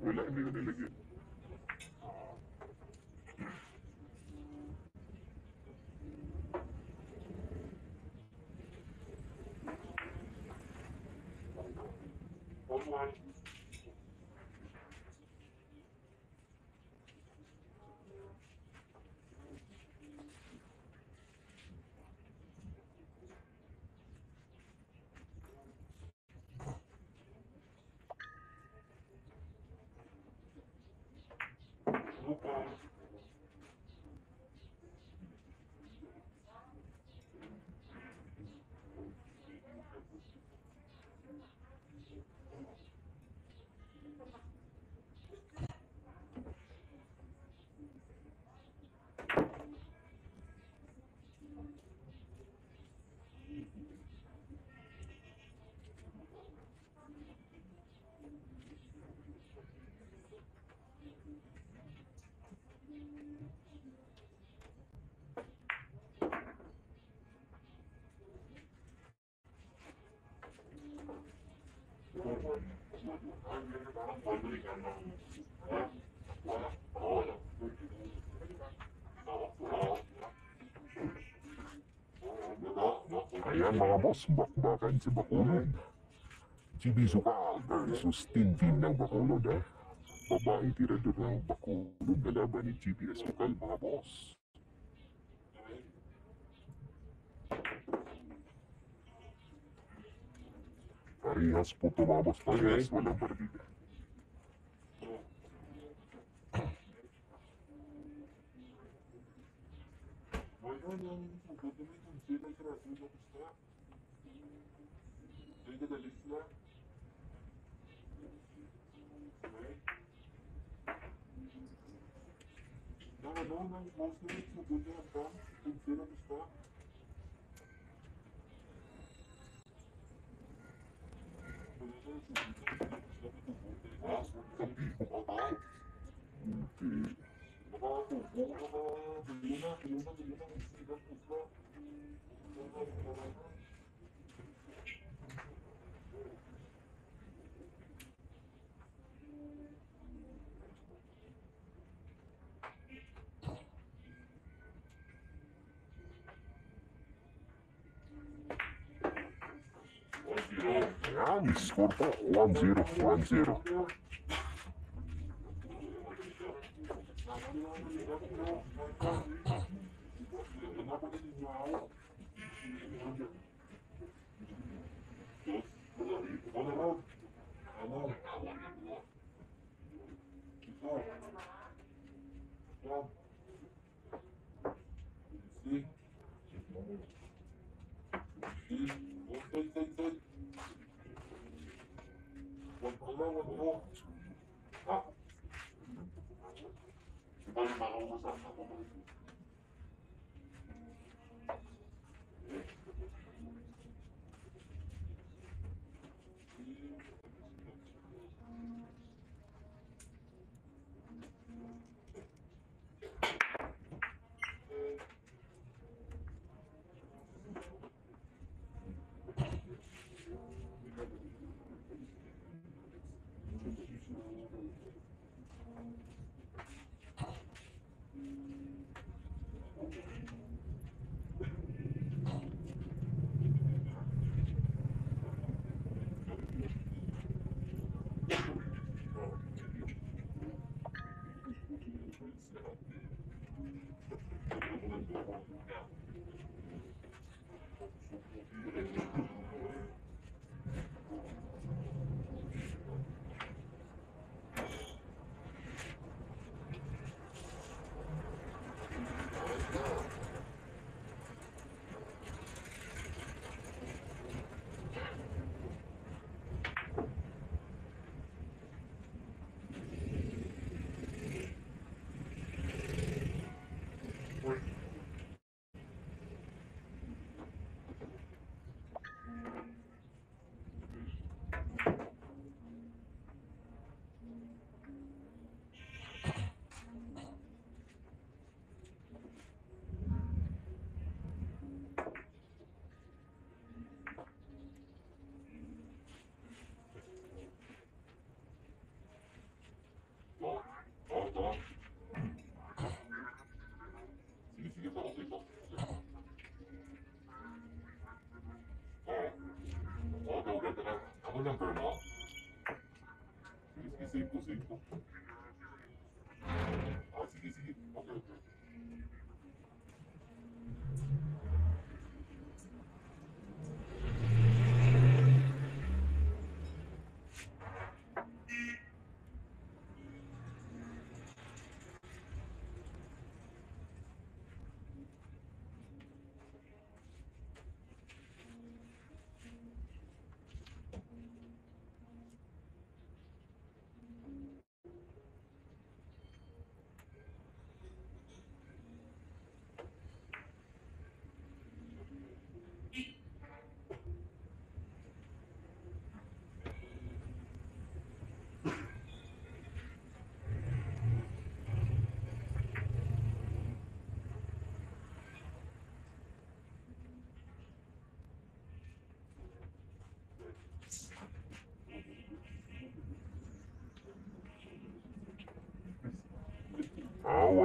Wala, hindi ko nilagyan. Ayan mga boss, bakbakan si Bacolod. GB Sukal versus Tintin ng Bacolod ha. Babaeng tirador ng Bacolod na laban ni GB Sukal mga boss. Parehas po tumabos, parehas walang partida. Ayan, score po, 1-0, 1-0.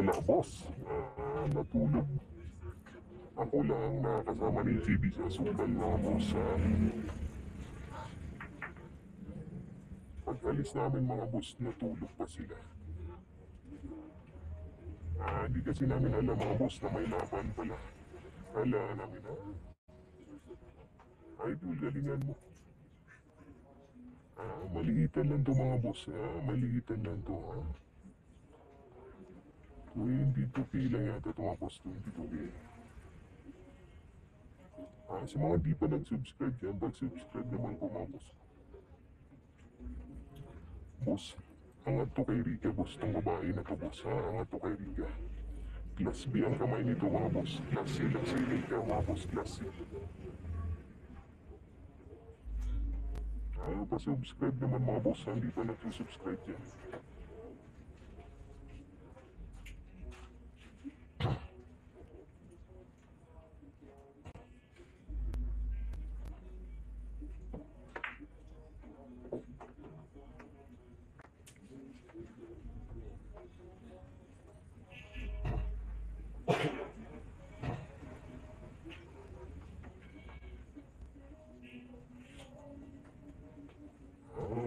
wala boss. Natulog. Ako lang nakakasama ni JB sa asukal mga boss. Pag alis namin mga boss, natulog pa sila. Hindi kasi namin alam mga boss na may laban pala. Kala namin idol, galingan mo. Maliitan lang to mga boss. Maliitan lang to. 22K lang yata ito mga boss. 22K. Sa mga di pa nag-subscribe dyan, pag-subscribe naman po mga boss. Boss, angat to kay Rika boss. Itong babae na to boss. Angat to kay Rika. Class B ang kamay nito mga boss. Class C lang si Rika mga boss. Class C. Pa-subscribe naman mga boss. Hindi pa nag-subscribe dyan.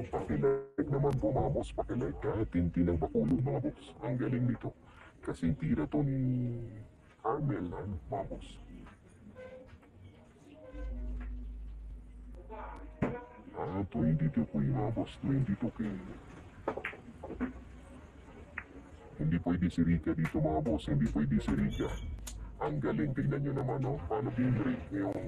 Pakilike naman po mga boss, pakilike. Tinti ng Bacolod mga boss. Ang galing nito. Kasi tira to ni Carmel mga boss. 22 ko yung mga boss, 22K. Hindi pwede si Rika dito mga boss, hindi pwede si Rika. Ang galing, tingnan nyo naman paano bin-rate yung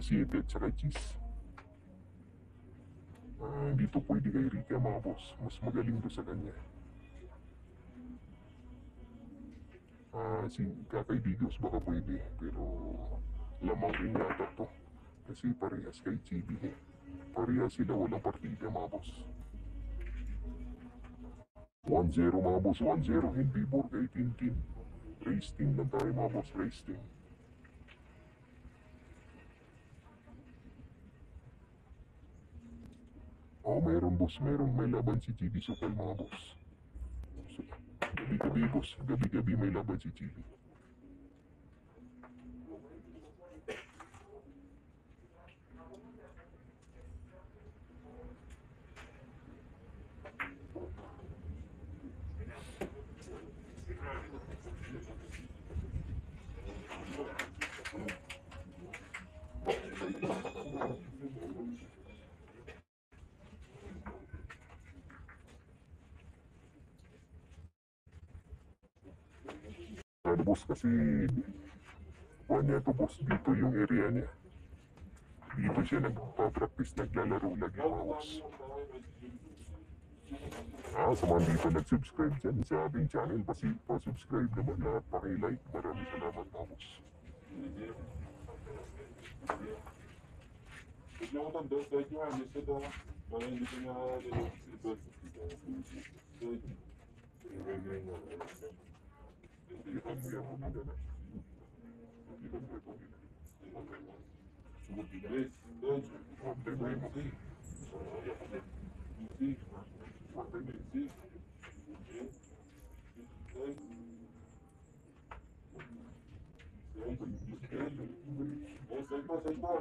siyete at saka cheese. Dito pwede kay Rika mga boss, mas magaling to sa kanya. Si Kakay Digos baka pwede, pero lamang rin yata to. Kasi parehas kay Chibi. Parehas sila, walang partida mga boss. 1-0 mga boss, 1-0 in favor kay Tintin. Race team lang tayo mga boss, race team. Meron boss, meron. May laban si Chibi Sukal mga boss. Gabi-gabi boss, gabi-gabi may laban si Chibi. Boss kasi niya to boss, dito yung area niya. Dito siya nagpa-practice, naglalaro lagi mga boss. Sa mga dito nag-subscribe dyan sa ating channel, pa-subscribe naman lahat, paki-like. Maraming salamat mga boss. Huwag ako tanda, kahit yung alis ka daw. Baka hindi ko na-deliver. Ikan mo yan kumida na. Ikan mo yan kumida. Yes, doon. Pantay mo yan kumida. Easy. Pantay mo yan. Easy. Salpa. Salpa.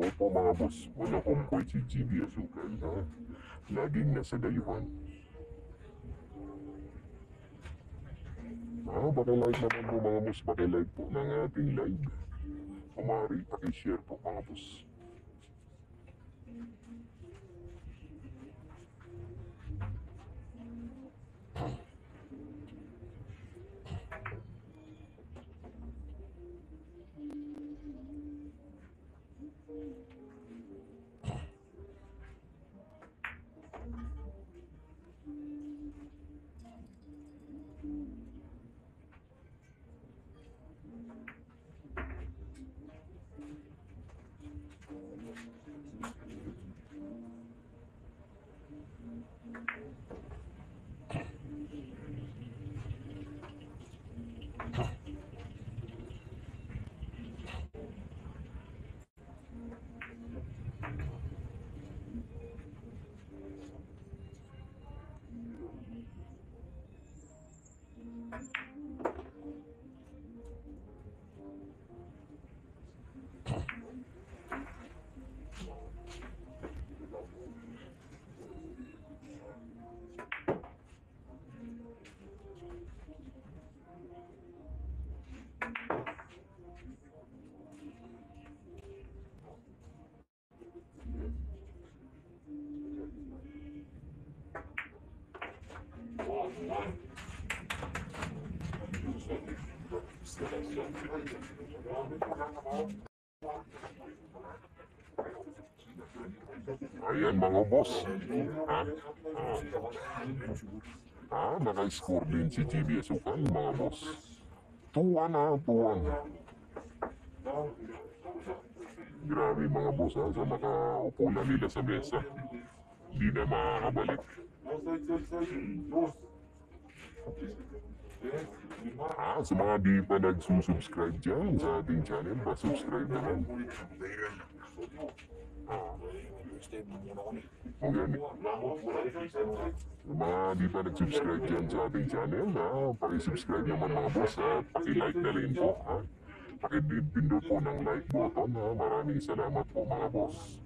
Opo mga boss, wala kong point si GB Asukal laging nasa dayuhan. Pakilike naman po mga boss, pakilike po ng ating live. Kumari, pakishare po mga boss. Ayan mga boss. Ha? Naka-score din si GBS Ukal mga boss. 2-1 na, 2-1. Grabe mga boss ha, sa makaupo na nila sa mesa. Hindi na makakabalik. Sa mga di pa nagsusubscribe dyan sa ating channel, subscribe naman. Ayan. Sa mga di pa nag-subscribe dyan sa ating channel, pakisubscribe naman mga boss at pakilike na rin po. Pakipindot po ng like button. Maraming salamat po mga boss.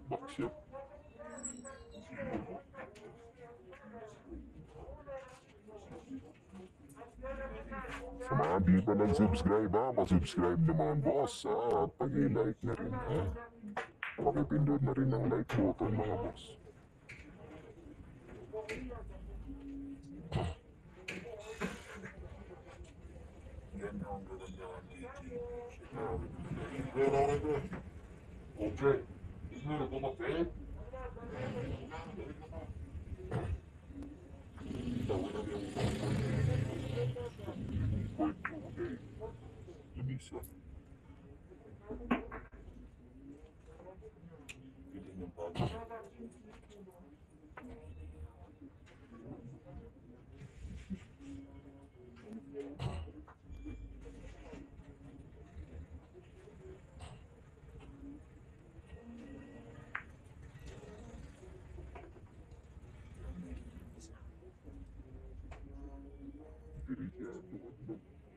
Bakship. Sa mga di pa nag-subscribe pasubscribe naman boss at pag-like na rin pakipindot na rin ang like button mga boss. Okay. Isn't it almost dead? Lumisa.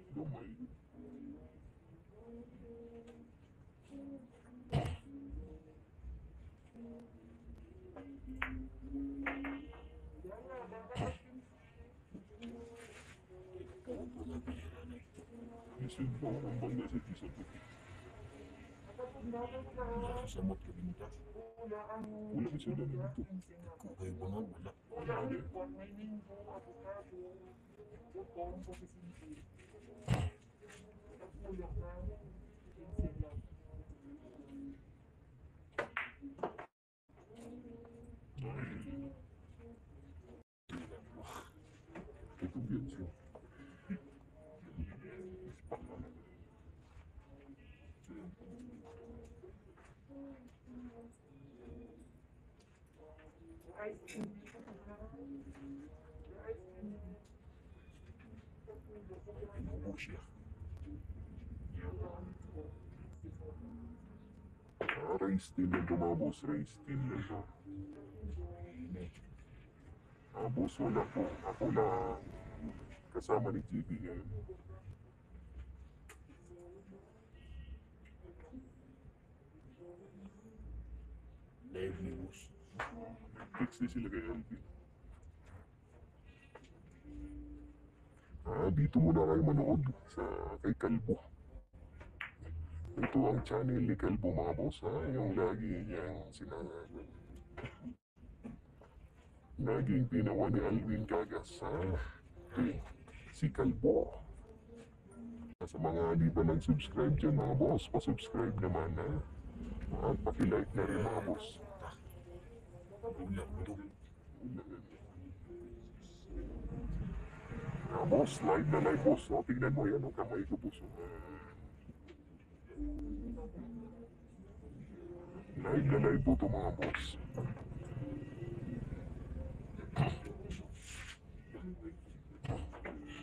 Gamay. Isin ba ang banda sa isa po? Samot ka binta. Wala sila na dito. Kukay ba nga? Wala. Ito yan siya. Pinubo siya. Race din lang ito mga boss. Race din lang ito. Boss, wala po. Ako na kasama ni JB ngayon. Live ni boss. Fix din sila kay Alvin. Dito muna kayo manood sa kay Kalbo. Ito ang channel ni Kalbo mga boss yung lagi niyang sinasabi. Naging pinawa ni Alvin Cagas si Kalbo. Sa mga di pa nag-subscribe dyan mga boss, pasubscribe naman at pakilike na rin mga boss. Ulam ito. Boss, live na live boss. Tingnan mo yan, kamay ko boss. Live na live po ito mga boss.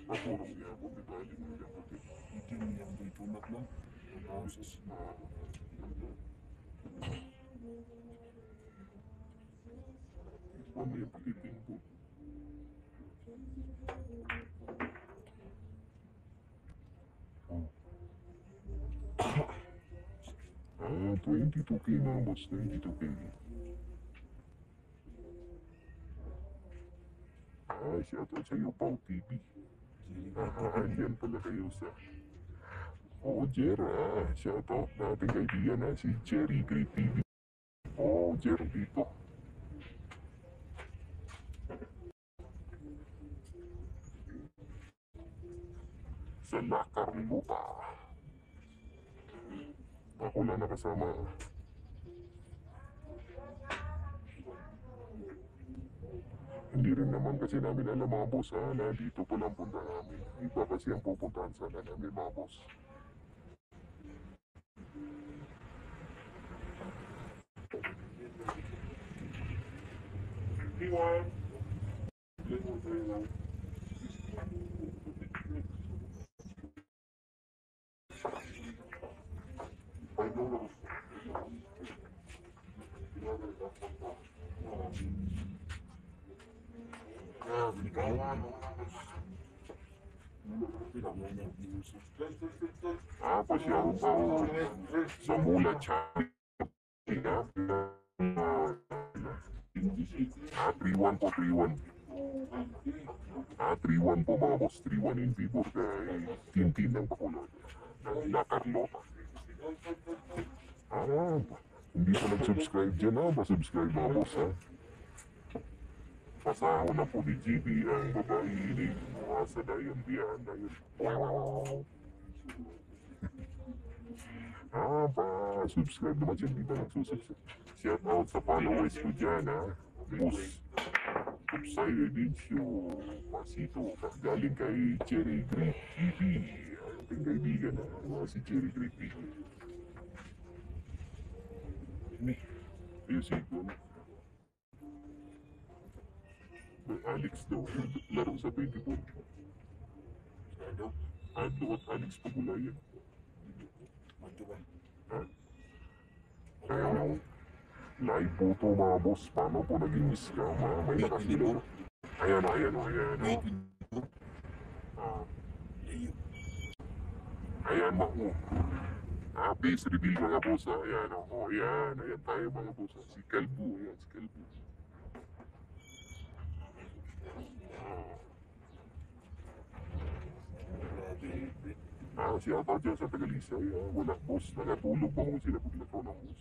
Napurong niya ako, di ba? tumak lang. Ang boses. Mamaya pakitin po. Oh. 22K mga boss, 22K. Shoutout sa'yo, Pau TV. Andyan pala kayo sa... Jer, shoutout natin kaibigan na si Jerry Great TV. Jer dito. Sa La Carlota. Ako na nakasama. Hindi rin naman kasi namin alam mga boss na dito pala ang punta namin. Iba kasi ang pupuntahan sana namin mga boss. Iwan. Pasyal sa mula Charlie. 3-1 po, 3-1. 3-1 po mga boss, 3-1 in favor kay Tintin ng Bacolod. La Carlota. Hindi pa nag-subscribe dyan pasubscribe mga boss Pasaho na po ni GB ang babae ini sa dayon biyan dayon. Pa-subscribe naman siya, hindi pa nagsusubscribe. Shout out sa followers ko dyan Bus Subside Edition Pasito galing kay Cherry Great TV. Ating kaibigan si Cherry Great TV. Music ko Alex daw laro sa 24. Ado at Alex Pagulayan. Live po ito mga boss. Paano po naging scam may nakasilo. Ayan. Ayan mo. Face reveal mga boss Ayan tayo mga boss Si Kalbu, si Kalbu. Shout out dyan sa Tagalisay wala boss, nakatulog pa mo sila paglakaw ng boss.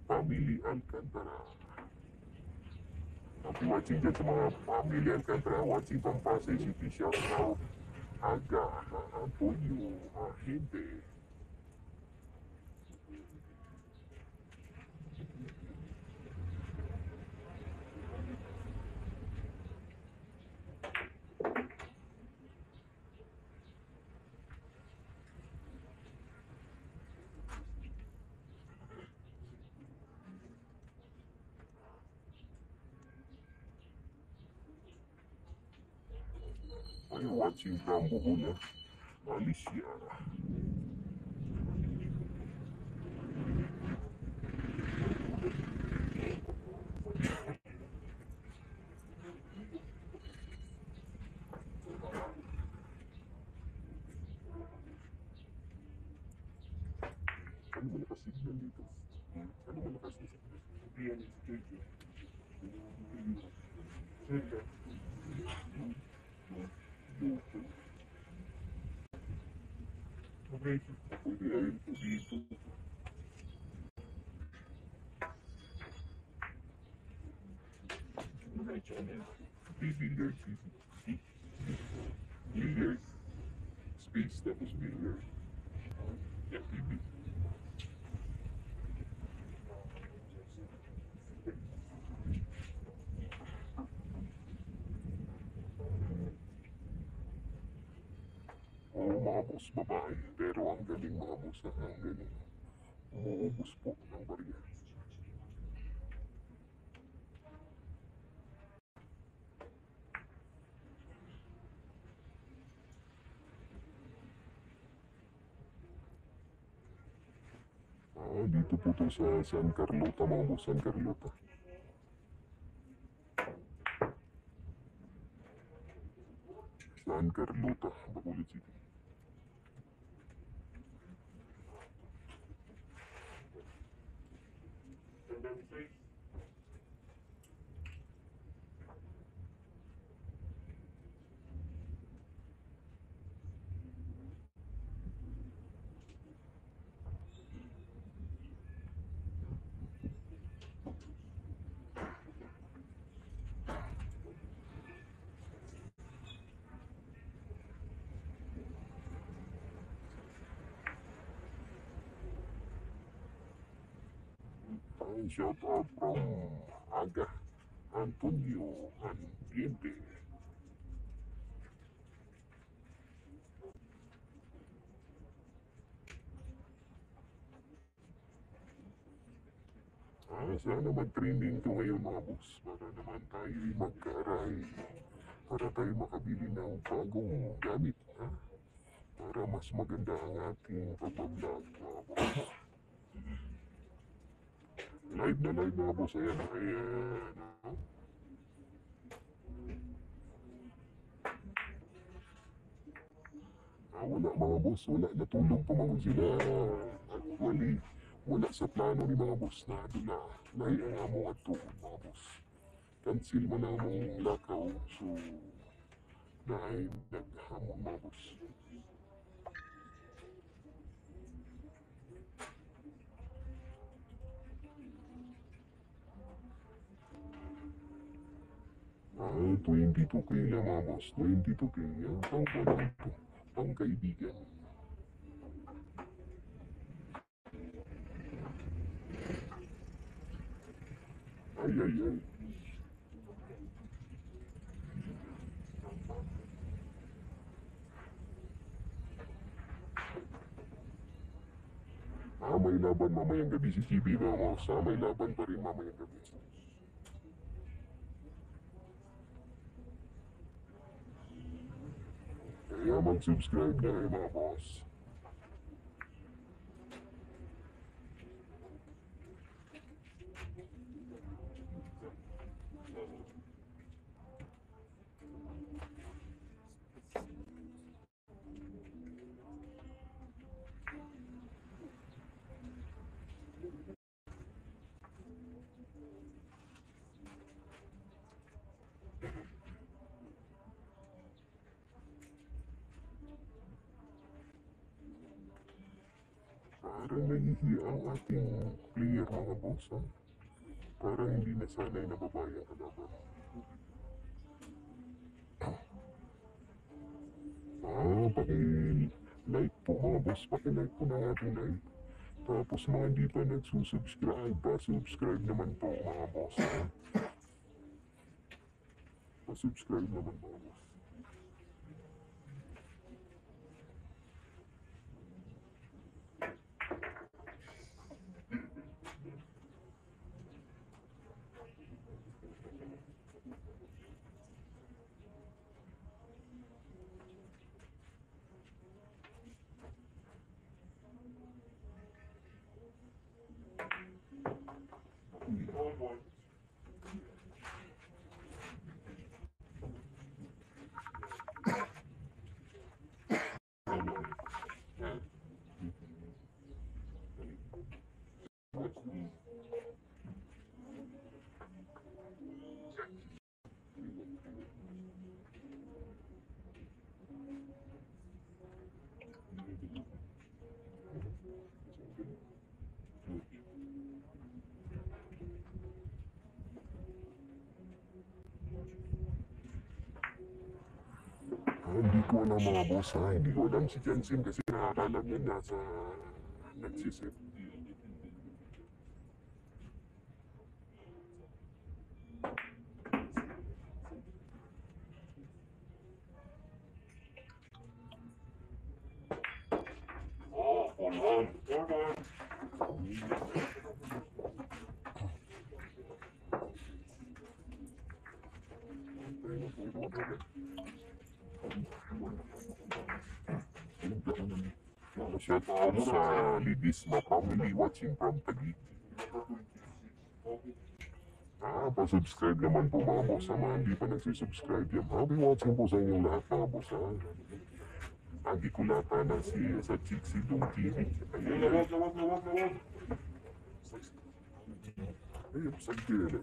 Family Alcantara. Happy watching dyan sa mga Family Alcantara. Watching from Pasay City. Shout out Aga Antonio Gente. You're watching from Bohol, Alicia. Ano malakas signal dito? Ano malakas na signal? Yan is tricky. Okay. Pwede ayun po dito. Billiard TV. Billiard. Space tapos billiard. Yan, TV. Mga boss babae, pero ang galing mga boss ang galing. Umuubos po ng barya. Dito po to sa San Carlota mga boss, San Carlota. San Carlota, Bacolod City. Shout out from Aga Antonio Andiente. Sana mag-trending to ngayon mga boss para naman tayo magkaray, para tayo makabili ng bagong gamit, ha? Para mas maganda ang ating pag-vlog mga boss. Live na live mga boss, ayan, ayan, no? Wala mga boss, wala, natulog pa mga sila. Actually, wala sa plano ni mga boss na dula. Lahi ang amo at tuon mga boss. Cancel mo na mong lakaw, so dahil naghamon mga boss. Ah, 22K lang mga boss, 22K. Yan, pang lang ito, pang kaibigan. Ay, ay, ay. May laban mamayang gabi si GB mga boss. May laban pa rin mamayang gabi. Kaya mag-subscribe na kayo mga boss. Parang nahihiya ang ating player mga boss, ha? Parang hindi na sanay na babae ang kalaban. Paki-like po mga boss, paki-like po ng ating live. Tapos mga hindi pa nagsusubscribe, pa-subscribe naman po mga boss, ha? Pa-subscribe naman mga boss. Hindi ko alam mga boss, ha? Hindi ko alam si Jansen kasi nakakala niya nasa nagsisip. Hold on. Shout out sa Lidisma family watching from Taguig. Pa-subscribe naman po mga boss sa mga hindi pa nagsusubscribe yan. Happy watching po sa inyong lahat mga boss ha. Agi ko lata na sa Chiksi Dong TV. Lawag, lawag, lawag, lawag. Ayun, sa gila.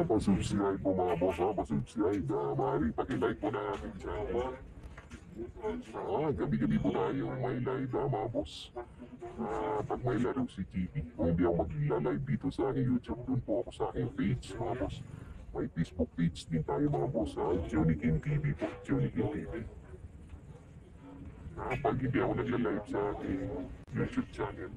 Pa-subscribe po mga boss ha. Pa-subscribe. Maaari pakilike po na aking channel. Gabi-gabi po tayo may live mga boss. Pag may laro si GB, kung hindi ako magla-live dito sa aking YouTube, dun po ako sa aking page mga boss. May Facebook page din tayo mga boss ha. Johnny Kim TV po. Johnny Kim TV. Pag hindi ako nagla-live sa aking YouTube channel.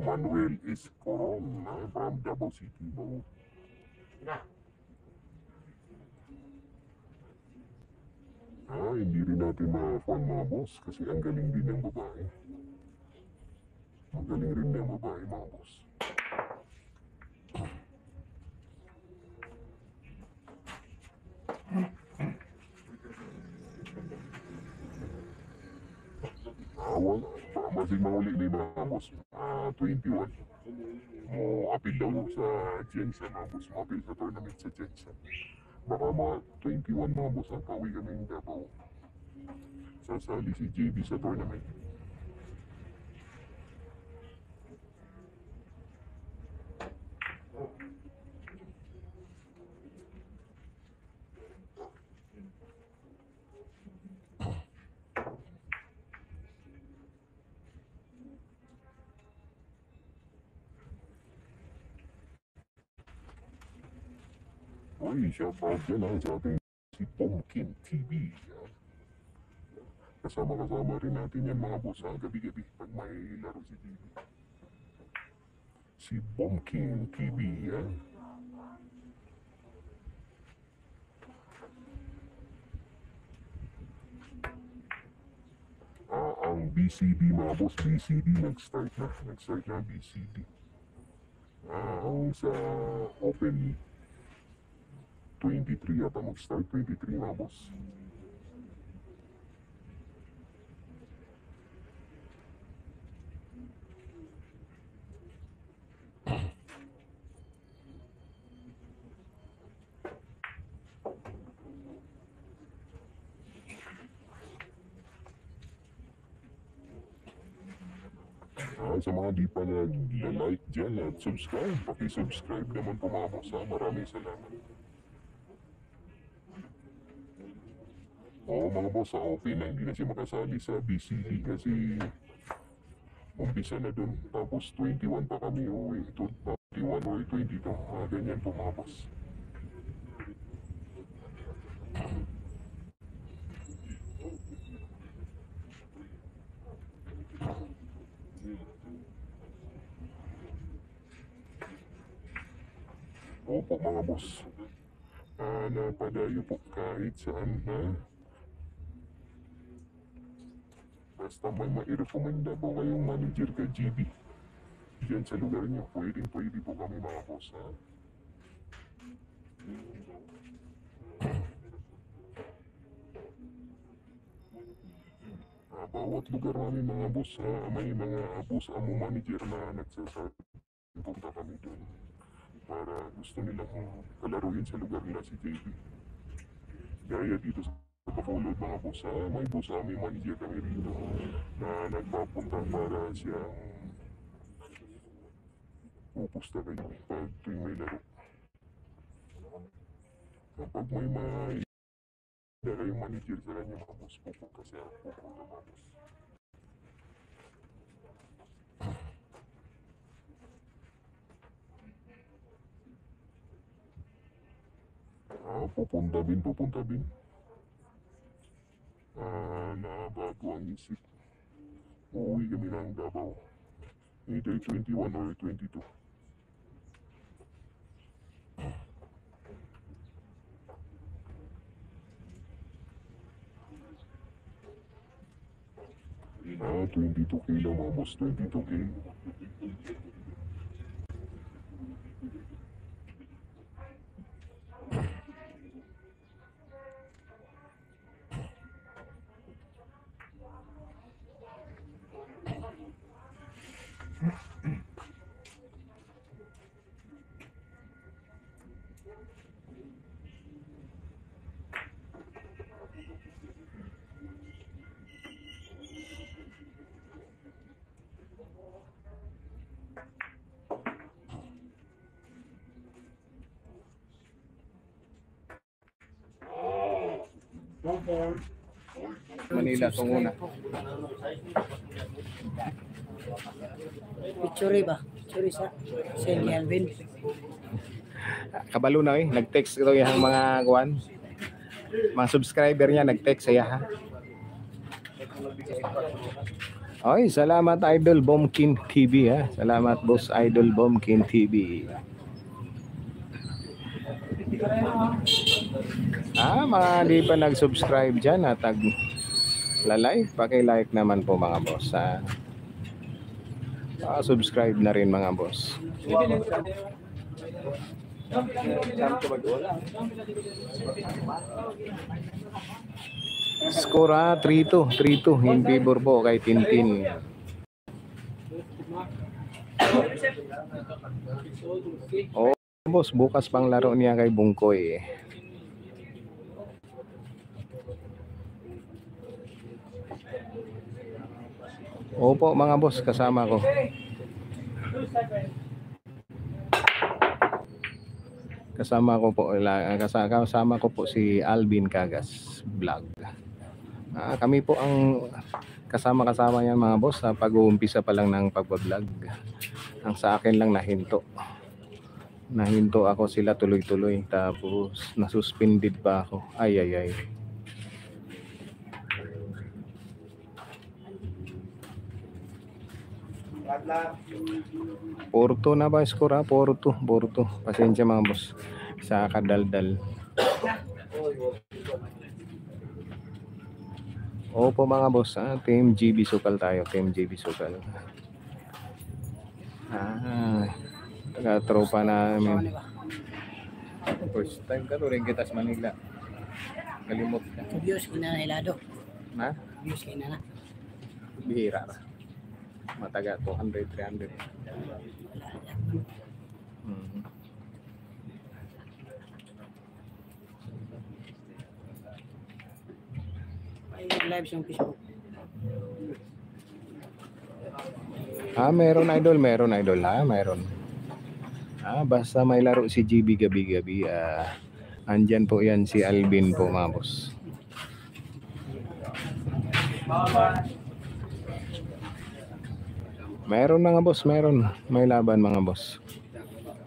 Manuel Escoron from Davao City mo. Hindi rin natin ma-phone mga boss kasi ang galing din ng babae. Ang galing rin ng babae mga boss. Wala. Masing mahuli ni mga boss. 21. Mo apil daw sa Jensen mga boss. Mo apil sa tournament sa Jensen. Baka mga 21 mga boss ang pauwi kami ng Davao. Sasali si JB sa tournament. Uy, shoutout dyan sa ating si Pumpkin TV. Kasama rin natin yan mga boss gabi-gabi pag may laro si TV. Si Pumpkin TV ang BCD mga boss, BCD nag-start na ang BCD. Ang sa Open 23 yata mag-start, 23 mga boss. Sa mga di pa nag-like dyan at subscribe, paki-subscribe naman po mga boss maraming salamat. Mga boss okay na hindi na siya makasali sa BCD kasi umpisa na dun. Tapos 21 pa kami uwi. 21 or 22. Ganyan po mga boss. Opo mga boss. Napadayo po kahit saan basta may mairekomenda po kayong manager kay GB. Diyan sa lugar niyo, pwede po kami mga boss bawat lugar namin mga boss may mga boss amo manager na nagsasabi punta kami doon para gusto nilang kalaruin sa lugar nila si JB. Gaya dito sa Bacolod mga boss may boss aming manager kami rito na nagpapunta para siyang pupusta kayo pag tuwing may laro. Kapag may kayong manager sa kanya mga boss, pupunta siya mga boss. Pupunta din. Nabago ang isip. Uuwi kami ng Davao. Either 21 or 22. 22K lang mga boss, 22K. Manila itong una. Picture ba? Picture sa Saint Alvin. Kabalo na nag-text ito yung mga kuwan. Mga subscriber niya nag-text saya ha. Oy, salamat Idol Bomkin TV ha. Salamat Boss Idol Bomkin TV. Mga di pa nag-subscribe dyan at like, paki-like naman po mga boss ha. Subscribe na rin mga boss. Score 3-2 in favor po kay Tintin. Oh, boss, bukas pang laro niya kay Bungkoy. Opo mga boss, kasama ko. Kasama ko po si Alvin Cagas Vlog. Kami po ang kasama yan mga boss sa pag-uumpisa pa lang ng pagbablog. Ang sa akin lang nahinto ako sila tuloy-tuloy tapos nasuspended pa ako. Ay. Porto na ba score? Porto. Pasensya mga boss sa kadaldal. Opo mga boss, Team GB Sukal tayo, Team GB Sukal. Taga-tropa namin. First time ka rin kita sa Manila. Kalimot ka. Views ko na hilado. Ha? Views ko na. Bihira ra. Mataga 200, 300. Ay, live sa Facebook. Meron idol ha, meron. Basta may laro si GB gabi-gabi, andyan po yan si Alvin po mga boss. Meron mga boss, meron. May laban mga boss.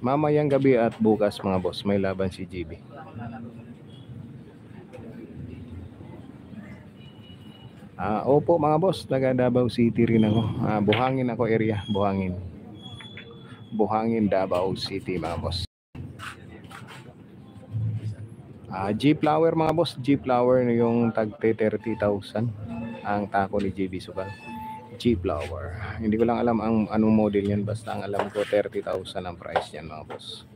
Mamayang gabi at bukas mga boss, may laban si GB. Opo mga boss, taga Davao City rin ako. Buhangin ako area, Buhangin. Buhangin, Davao City mga boss. G-Flower mga boss, G-Flower yung tag 30,000 ang tako ni JB Sukal. G-Flower. Hindi ko lang alam ang anong model yan, basta ang alam ko 30,000 ang price niyan mga boss.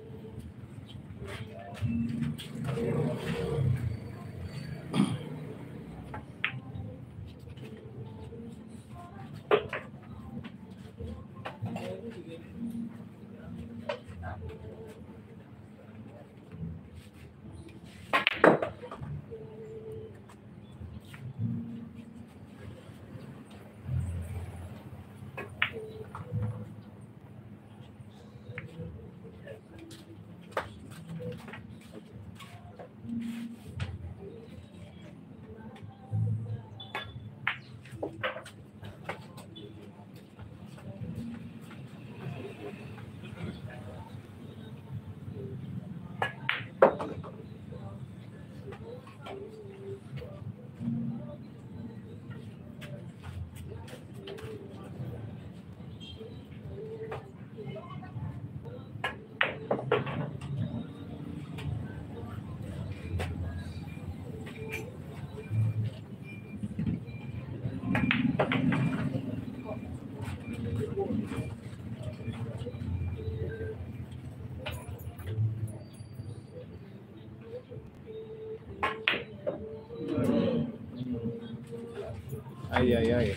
Ay, ay, ay.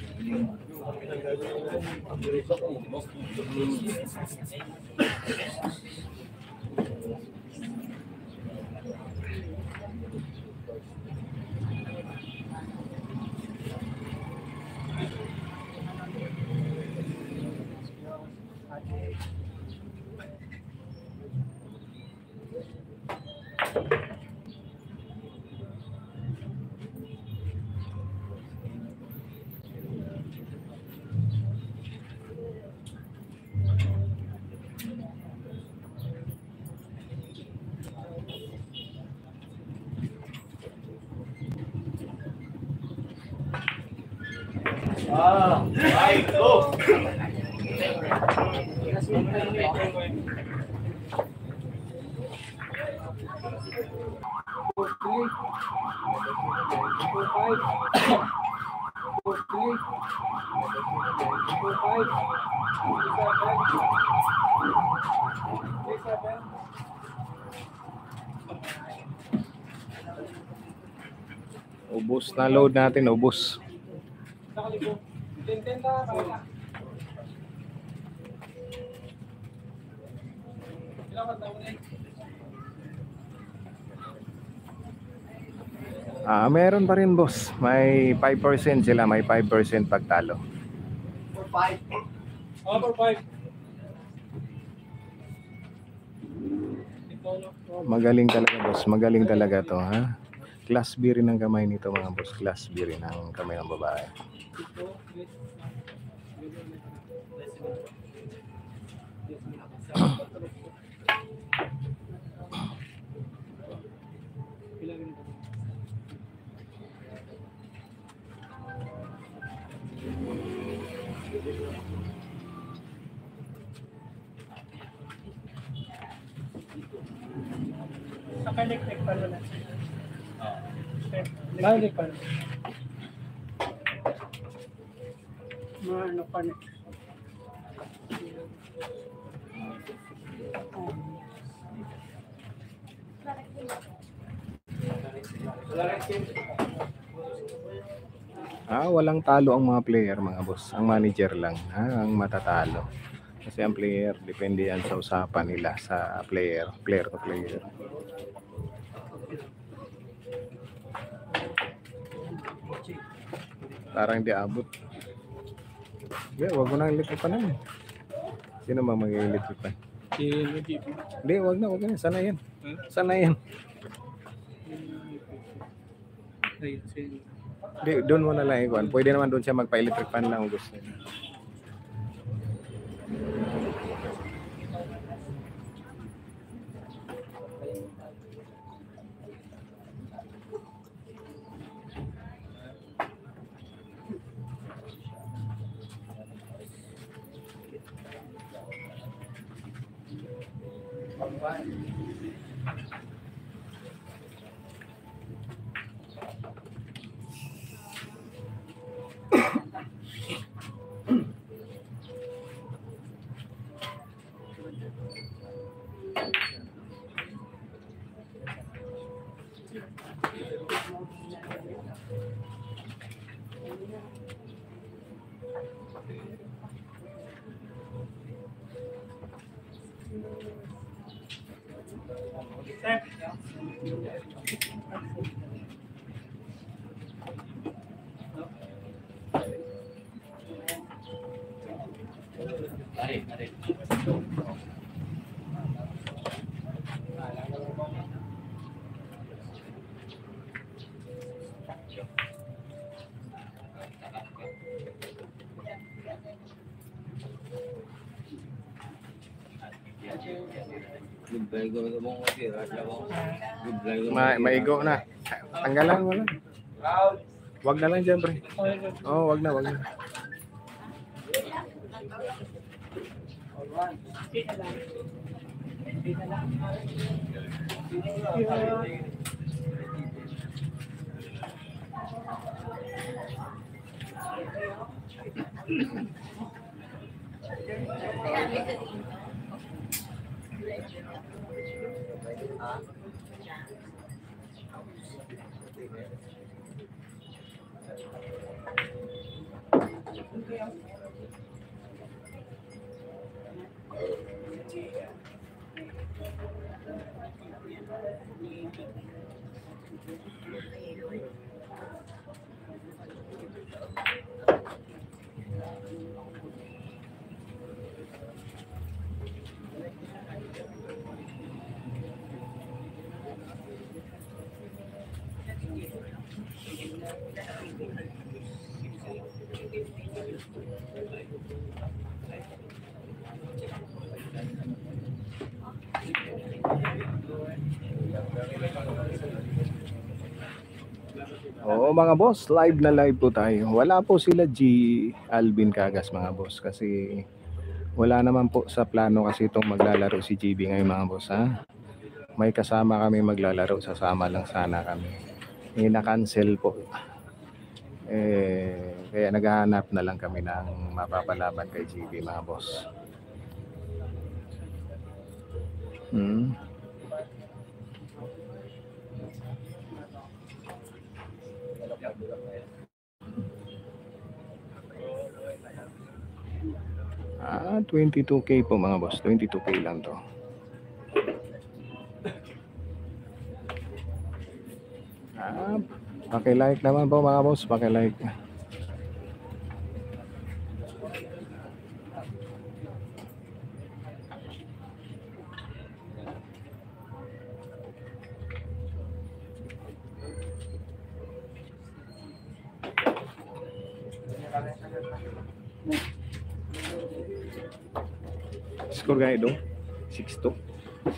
Ubus na load natin, ubus. Meron pa rin boss. May 5% sila, may 5% pagtalo. For 5. Oh, for 5. Magaling talaga boss, magaling talaga to, ha? Class B rin ang kamay nito mga boss, class B rin ang kamay ng babae. Naka-electric pa na. Naka-electric pa na. Ano pa na. Walang talo ang mga player mga boss. Ang manager lang ang matatalo. Kasi ang player, depende yan sa usapan nila sa player to player. Parang hindi abot. Wag mo nang electric-pan. Sino ba mag-electric-pan? Hindi, wag na. Sana yan. Sana yan. Hindi, doon mo na lang ikuan. Pwede naman doon siya magpa-electric fan lang kung gusto niya. Maigo na. Tanggalan mo lang. Wag na lang dyan, pre. Wag na. Oo mga boss, live na live po tayo. Wala po sila Alvin Cagas mga boss kasi wala naman po sa plano kasi itong maglalaro si GB ngayon mga boss ha. May kasama kami maglalaro, sasama lang sana kami. Na-cancel po. Kaya naghahanap na lang kami ng mapapalaban kay GB mga boss. Hmm. 22K po mga boss. 22K lang to. Paki-like naman po mga boss. Paki-like. Score guide do? 6-2.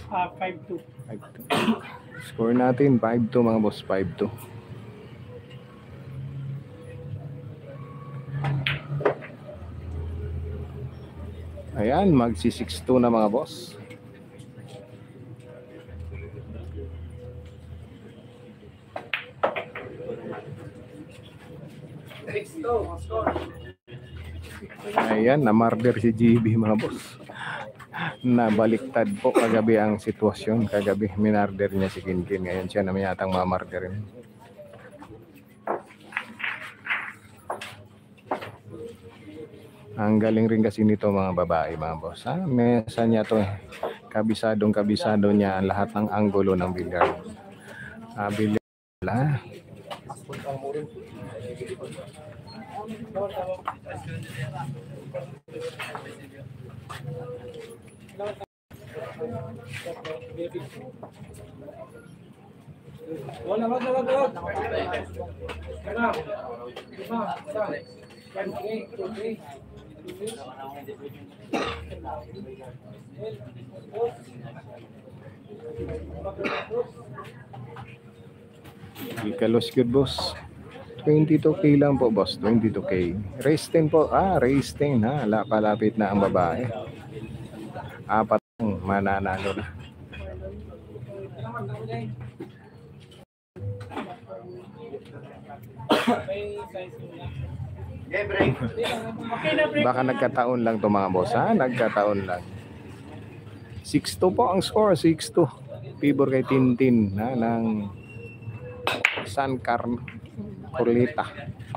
5-2. 5-2. Score natin 5-2 mga boss, 5-2. Ayan, magsi 6-2 na mga boss. Ayan, na-murder si GB mga boss. Nabaliktad po kagabi ang sitwasyon. Kagabi minarder niya si Kinkin. Ngayon siya naman yatang mamarderin. Ang galing rin kasi nito mga babae mga boss. Mesa niya to. Kabisado niya ang lahat ng anggulo ng billiard. Billiard. Ikalos good boss. 22K lang po boss, 22K. Race 10 po. Race 10 ha. Palapit na ang babae. 4 mananalo na. Baka nagkataon lang to mga boss ha. Nagkataon lang. 6-2 po ang score. 6-2. Favor kay Tintin ha, ng San Carolita.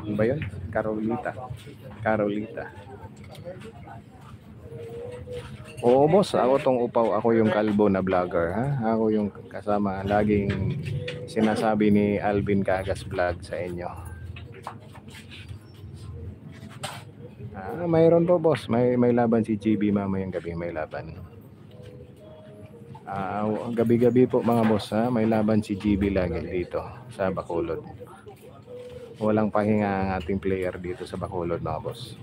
Ano ba yun? Carolita. Oo boss, ako tong upaw. Ako yung kalbo na vlogger ha. Ako yung kasama laging sinasabi ni Alvin Cagas Vlog sa inyo. Mayroon po boss. May laban si GB mamayang gabi. May laban. Gabi-gabi po mga boss ha. May laban si GB lagi dito sa Bacolod. Walang pahinga ang ating player dito sa Bacolod mga boss.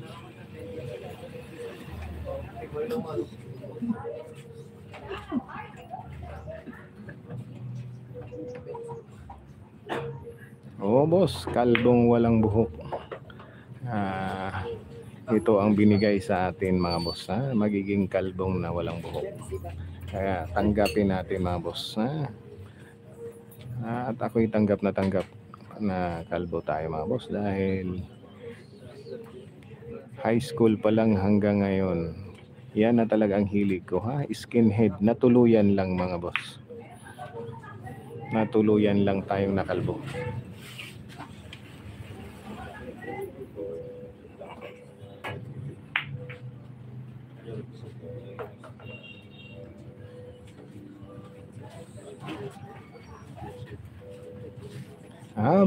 Oo boss, kalbong walang buhok. Ito ang binigay sa atin mga boss ha? Magiging kalbong na walang buhok. Kaya tanggapin natin mga boss ha? At ako'y tanggap na kalbo tayo mga boss dahil high school pa lang hanggang ngayon. Yan na talaga ang hilig ko ha? Skinhead, natuluyan lang mga boss. Natuluyan lang tayong nakalbo.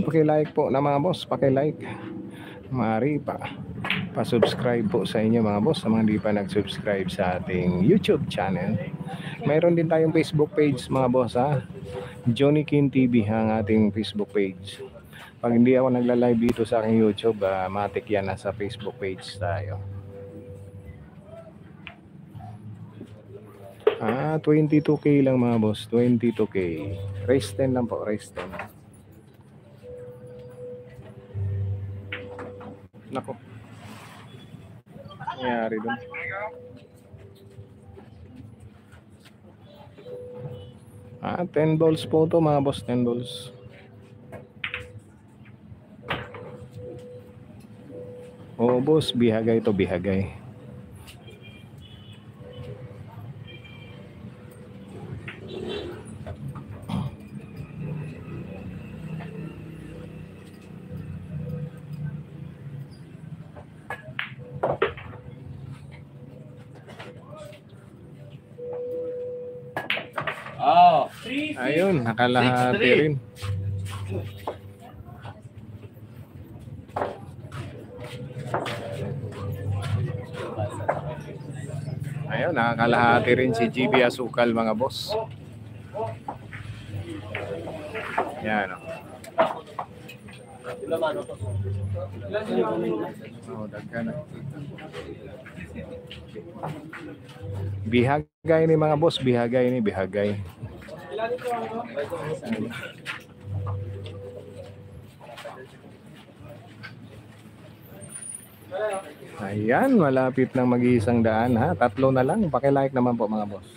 Paki-like po na mga boss, paki-like. Maaari pa-subscribe po sa inyo mga boss, sa mga hindi pa nag-subscribe sa ating YouTube channel. Mayroon din tayong Facebook page mga boss Johnny Kin TV ang ating Facebook page. Pag hindi ako nagla-live dito sa aking YouTube, matik yan, nasa Facebook page tayo. 22k lang mga boss, 22k. Race 10 lang po, race 10. Nako. Nangyari dun. Ah, 10 balls po to mga boss, 10 balls. Oo boss, bihagay to, bihagay. Oh, Ayun, nakalahati rin. Ayun, nakakalahati rin si GB Asukal mga boss. Yan o. Daghan. Bihagay ni mga boss, bihagay ni, bihagay. Ayan, malapit nang mag-iisang daan ha. 3 na lang, paki-like naman po mga boss.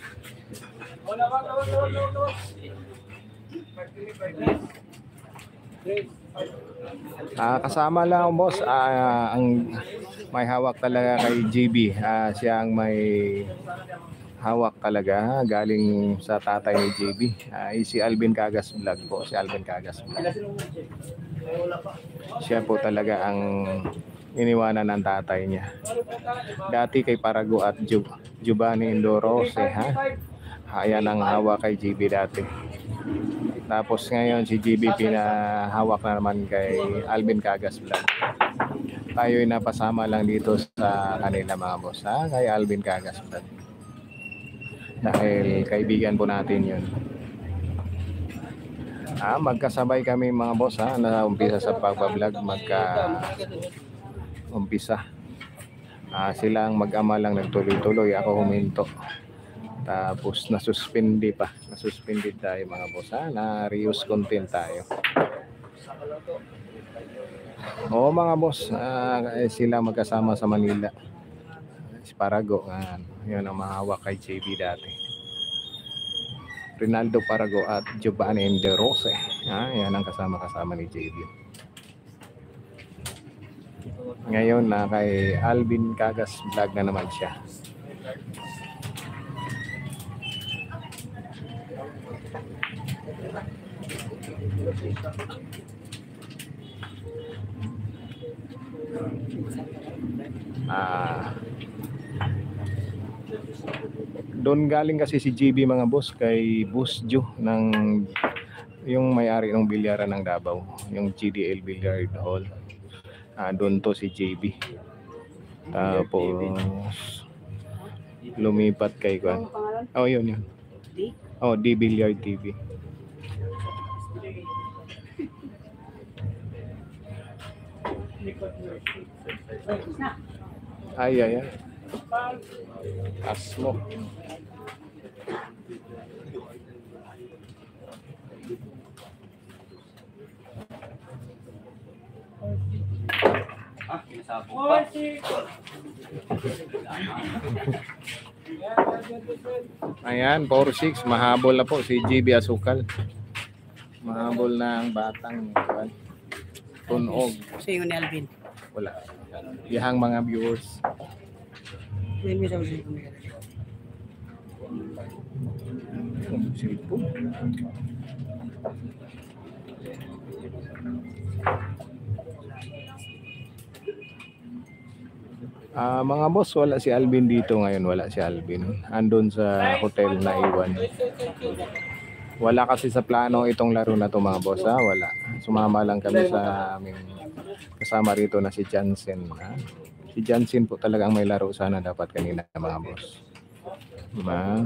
Kasama lang boss, ang may hawak talaga kay GB. Siya ang may hawak talaga galing sa tatay ni GB. Si Alvin Cagas Vlog po, si Alvin Cagas Vlog. Siya po talaga ang iniwanan ng tatay niya. Dati kay Parago at Giovanni Indorose Ayan ang hawak kay GB dati. Tapos ngayon si GB pinahawak na naman kay Alvin Cagas Vlog. Tayo'y napasama lang dito sa kanila mga boss kay Alvin Cagas Vlog. Dahil kaibigan po natin yun. Magkasabay kami mga boss na umpisa sa pagbablog, umpisa. Sila ang mag-ama lang nagtuloy-tuloy, ako huminto. Tapos nasuspindi tayo mga boss na-reuse content tayo. Oo mga boss, sila magkasama sa Manila. Si Parago, yun ang mahawak kay JB dati. Rinaldo Parago at Giovanni Indorose. Yan ang kasama ni JB. Ngayon na kay Alvin Cagas Vlog na naman siya. Doon galing kasi si GB mga boss kay Boss Joe ng yung may-ari ng bilyaran ng Davao, yung GDL Billiard Hall. Doon to si JB. Tapos lumipat kay Kwan. Yun. D Billiard TV. Ay. Asmo. Ayan, 4-6. Mahabol na po si GB Asukal. Mahabol na ang batang tunog. Sa'yo ni Alvin. Wala. Yahang mga viewers. Mga boss, wala si Alvin dito ngayon. Wala si Alvin. Andun sa hotel na iwan. Wala kasi sa plano itong laro na to mga boss. Ha? Wala. Sumama lang kami sa aming kasama rito na si Jansen. Ha? Si Jansen po talagang may laro sana dapat kanina mga boss. Diba?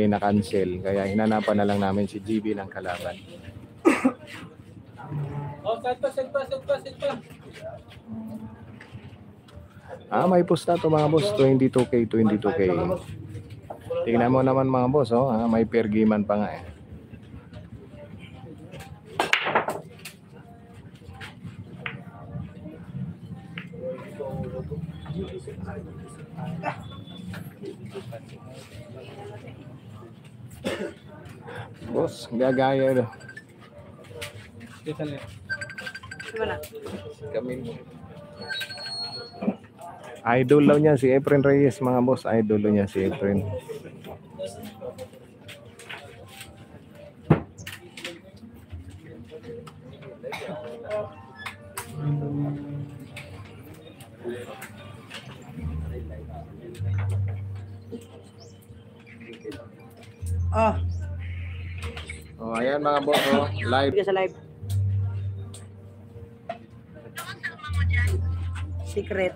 Na-cancel. Kaya hinanapan na lang namin si GB ng kalaban. May post na to mga boss. 22K. Tingnan mo naman mga boss. May per gamean pa nga eh. Boss, gagaya do. Kami. Idol daw niya si Efren Reyes mga boss. Idol daw niya si Efren. Ayan mga boss, live. Sa live. Secret.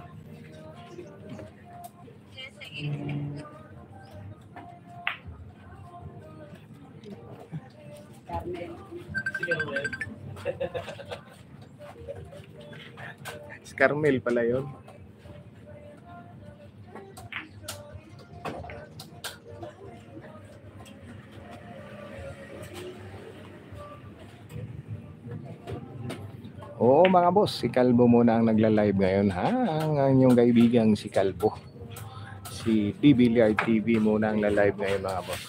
Si Carmel pala yun. Oo mga boss, si Calvo muna ang nagla-live ngayon ha. Ang inyong kaibigang si Calvo. Si DBLR TV muna ang la-live ngayon mga boss.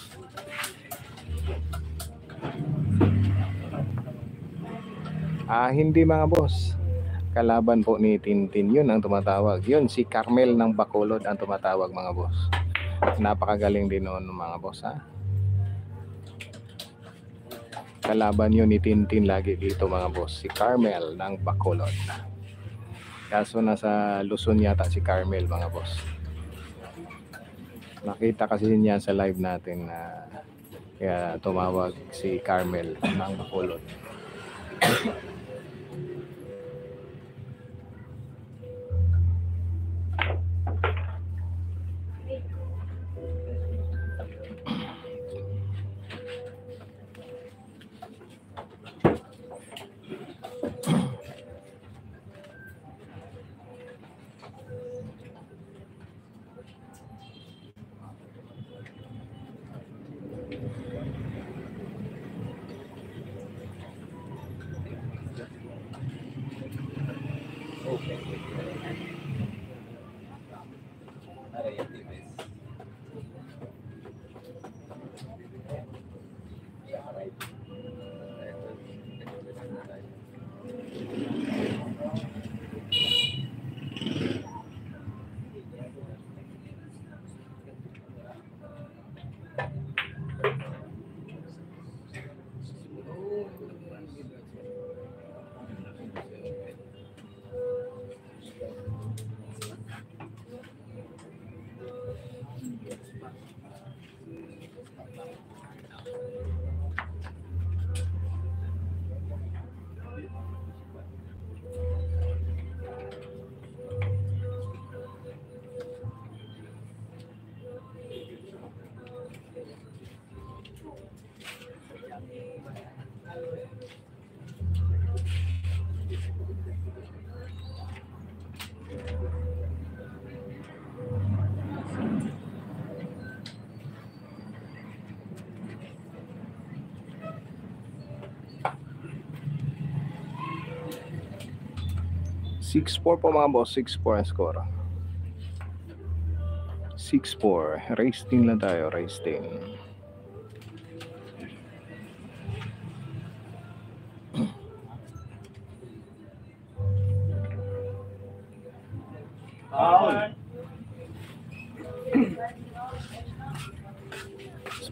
Hindi mga boss. Kalaban po ni Tintin yun ang tumatawag. Yun si Carmel ng Bacolod ang tumatawag mga boss. Napakagaling din noon mga boss ha. Kalaban yun ni Tintin lagi dito mga boss. Si Carmel ng Bacolod. Kaso nasa Luzon yata si Carmel mga boss. Nakita kasi niya sa live natin na kaya tumawag si Carmel ng Bacolod. .6-4 po mga boss, 6-4 ang score. 6-4, race 10 lang tayo, race 10.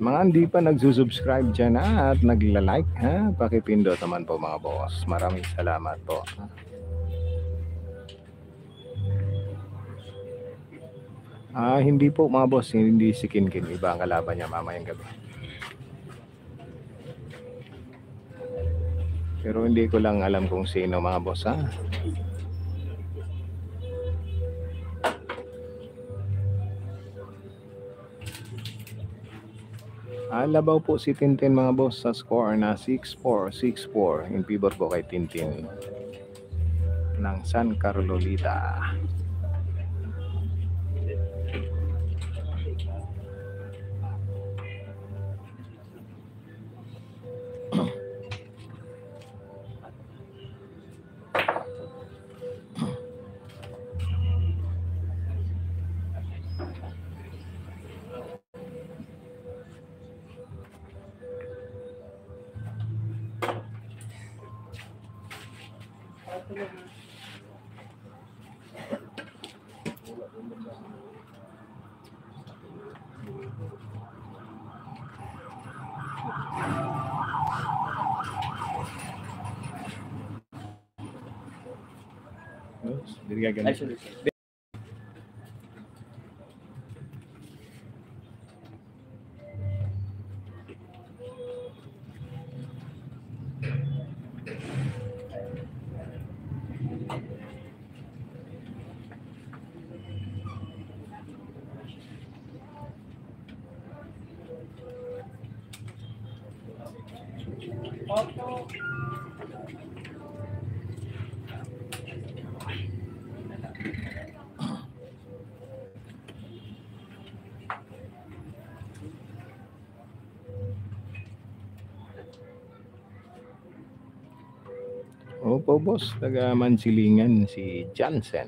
Mga hindi pa nagsusubscribe dyan at nagla-like ha, pakipindot naman po mga boss. Maraming salamat po. Hindi po mga boss, hindi si Kinkin. Iba ang kalaban niya mamayang gabi. Pero hindi ko lang alam kung sino mga boss ha. Labaw po si Tintin mga boss sa score na 6-4, 6-4 in favor po kay Tintin ng San Carlolita. Hindi ka ganun. Opo boss, taga Mansilingan si Johnson.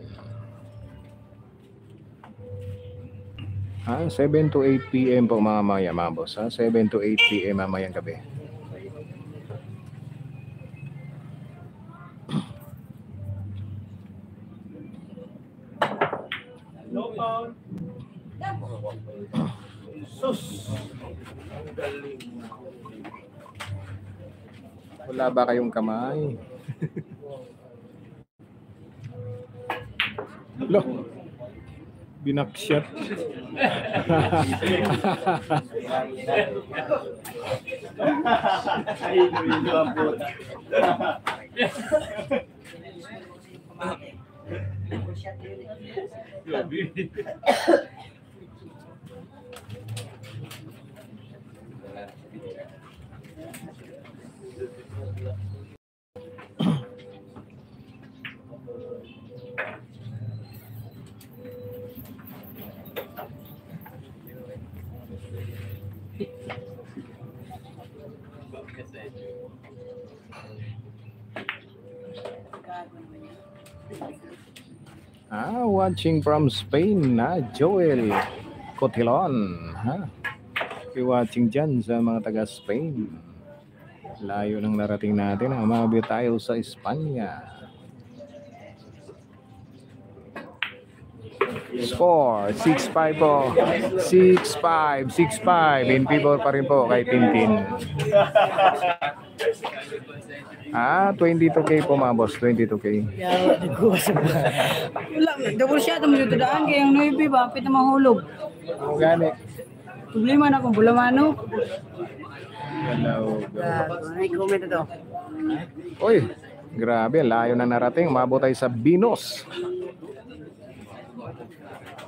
7 to 8 PM po mga boss. 7 to 8 PM mamayang gabi. No foul. Sus. Ang galing. Wala ba kayong kamay? Loh, binakshot. Watching from Spain na Joel Cotilon. Watching dyan sa mga taga Spain. Layo ng narating natin. Mabi tayo sa Espanya. Score 6-5 po. 6-5 in favor pa rin po kay Tintin. 22K po mga boss, 22K. Wala, double shot mo dito daan kaya yung 9 ba, pita mahulog. Ano gani? Problema na kung bulamano. Hello. May comment ito. Uy, grabe, layo na narating. Umabot tayo sa Binos.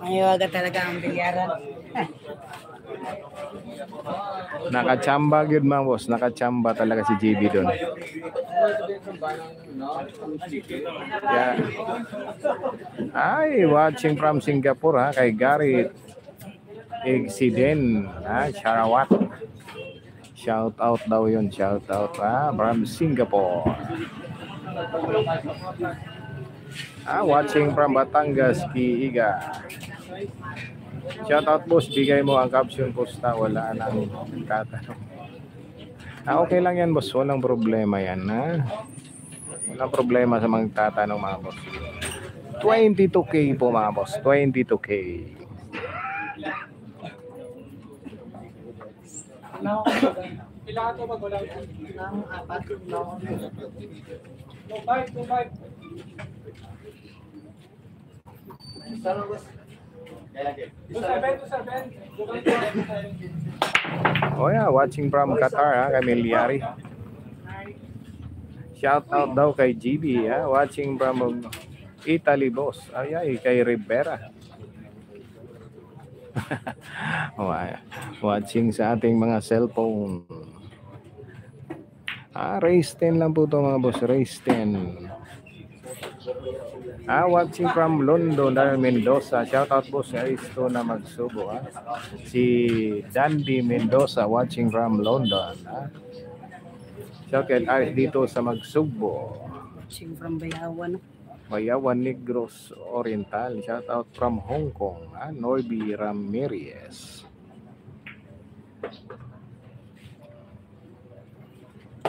Mayawaga talaga ang bilyaran. Nakachamba yun mga boss. Nakachamba talaga si JB doon. Yeah. Watching from Singapore kay Gary Exiden Sarawat. Shout out daw yun. Shout out from Singapore. Watching from Batangas, Kiiga. Shout out boss, bigay mo ang caption posta, wala nang tatanong. Okay lang yan boss, walang problema yan Walang problema sa mga tatanong mga boss. 22K po mga boss, 22K. Pilato ba wala? Nang apat. No fight, no fight. Sarang boss. Oh yeah, watching from Qatar ha, kay Milyari. Shout out daw kay GB ha, watching from Italy boss. Ay, kay Rivera. Watching sa ating mga cellphone. Race 10 lang po to mga boss, race 10. Watching from London, Darren Mendoza. Shout out po sa Isto na Magsubo ha. Si Dandy Mendoza watching from London ha. Shout out dito sa Magsubo. Watching from Bayawan. Bayawan Negros Oriental. Shout out from Hong Kong ha. Norby Ramirez.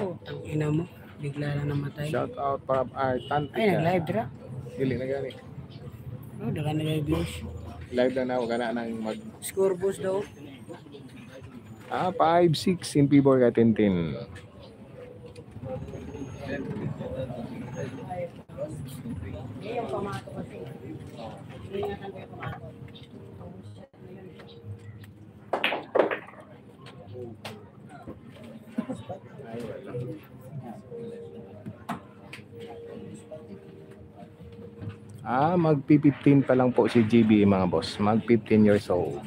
Oh, tangina mo. Bigla lang namatay. Shout out from Artantica. Ay, nag-live dira. Dili na gani. Oh, dagan nag-live views. Live na ako kana nang mag Score boost daw. 5-6 in favor ka Tintin. Yung pamato kasi. Ingatan ko yung pamato. Magpi-15 pa lang po si GB mga boss. Mag-15 years old.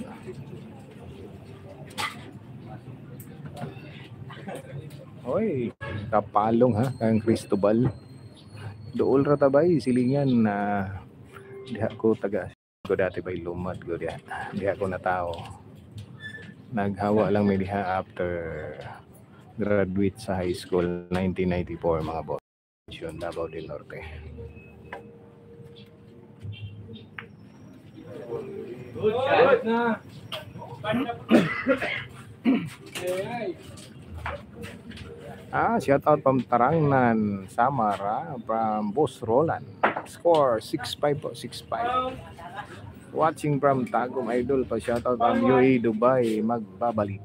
Oy, kapalong ha, kang Cristobal. Dool ra tabay silingan na diha ko taga ko dati bay lumad ko diha ko na tao. Naghawa lang may diha after graduate sa high school 1994 mga boss. Davao del Norte. Good na. Shout out from Tarangnan, Samara, from Boss Roland. Score 6-5 po, 6-5. Watching from Tagum Idol pa, shout out from UAE Dubai, magbabalik.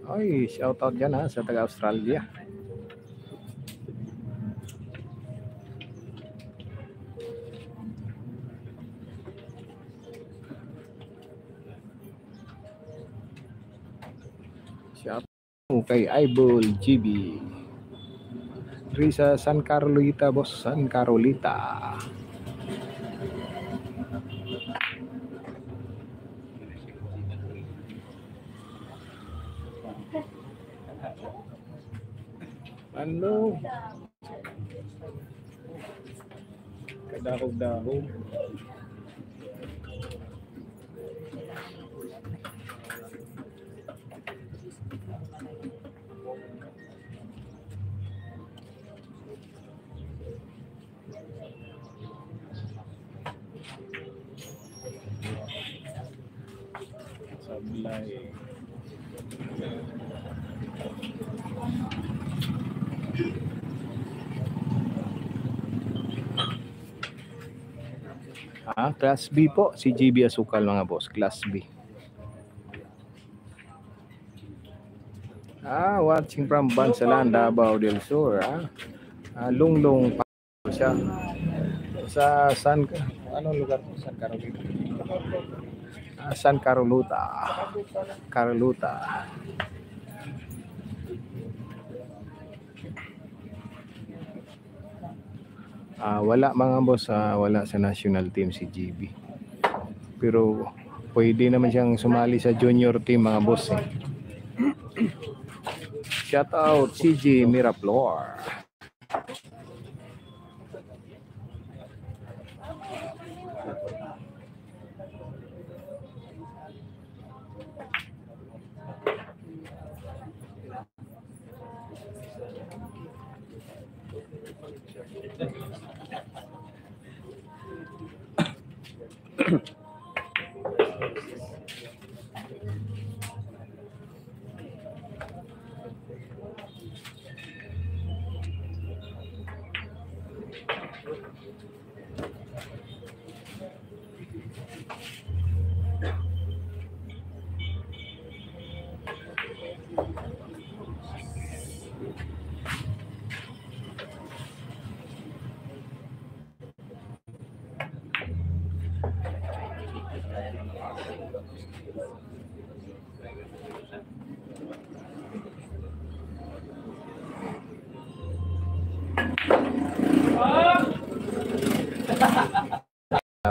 Ay, shout out dyan ha, sa taga-Australia. Shout out kay Eyeball GB. Risa San Carolita, boss, San Carolita. Ano? Kadahog-dahog. Sablay. Class B po, si GB Asukal mga boss, Class B. Watching from Bansalan, Davao del Sur. Lunglong pa siya. Sa anong lugar po? San Carolina. San Carlota. Carlota. Wala mga boss, wala sa national team si GB. Pero pwede naman siyang sumali sa junior team mga boss. Shout out CJ Miraflor.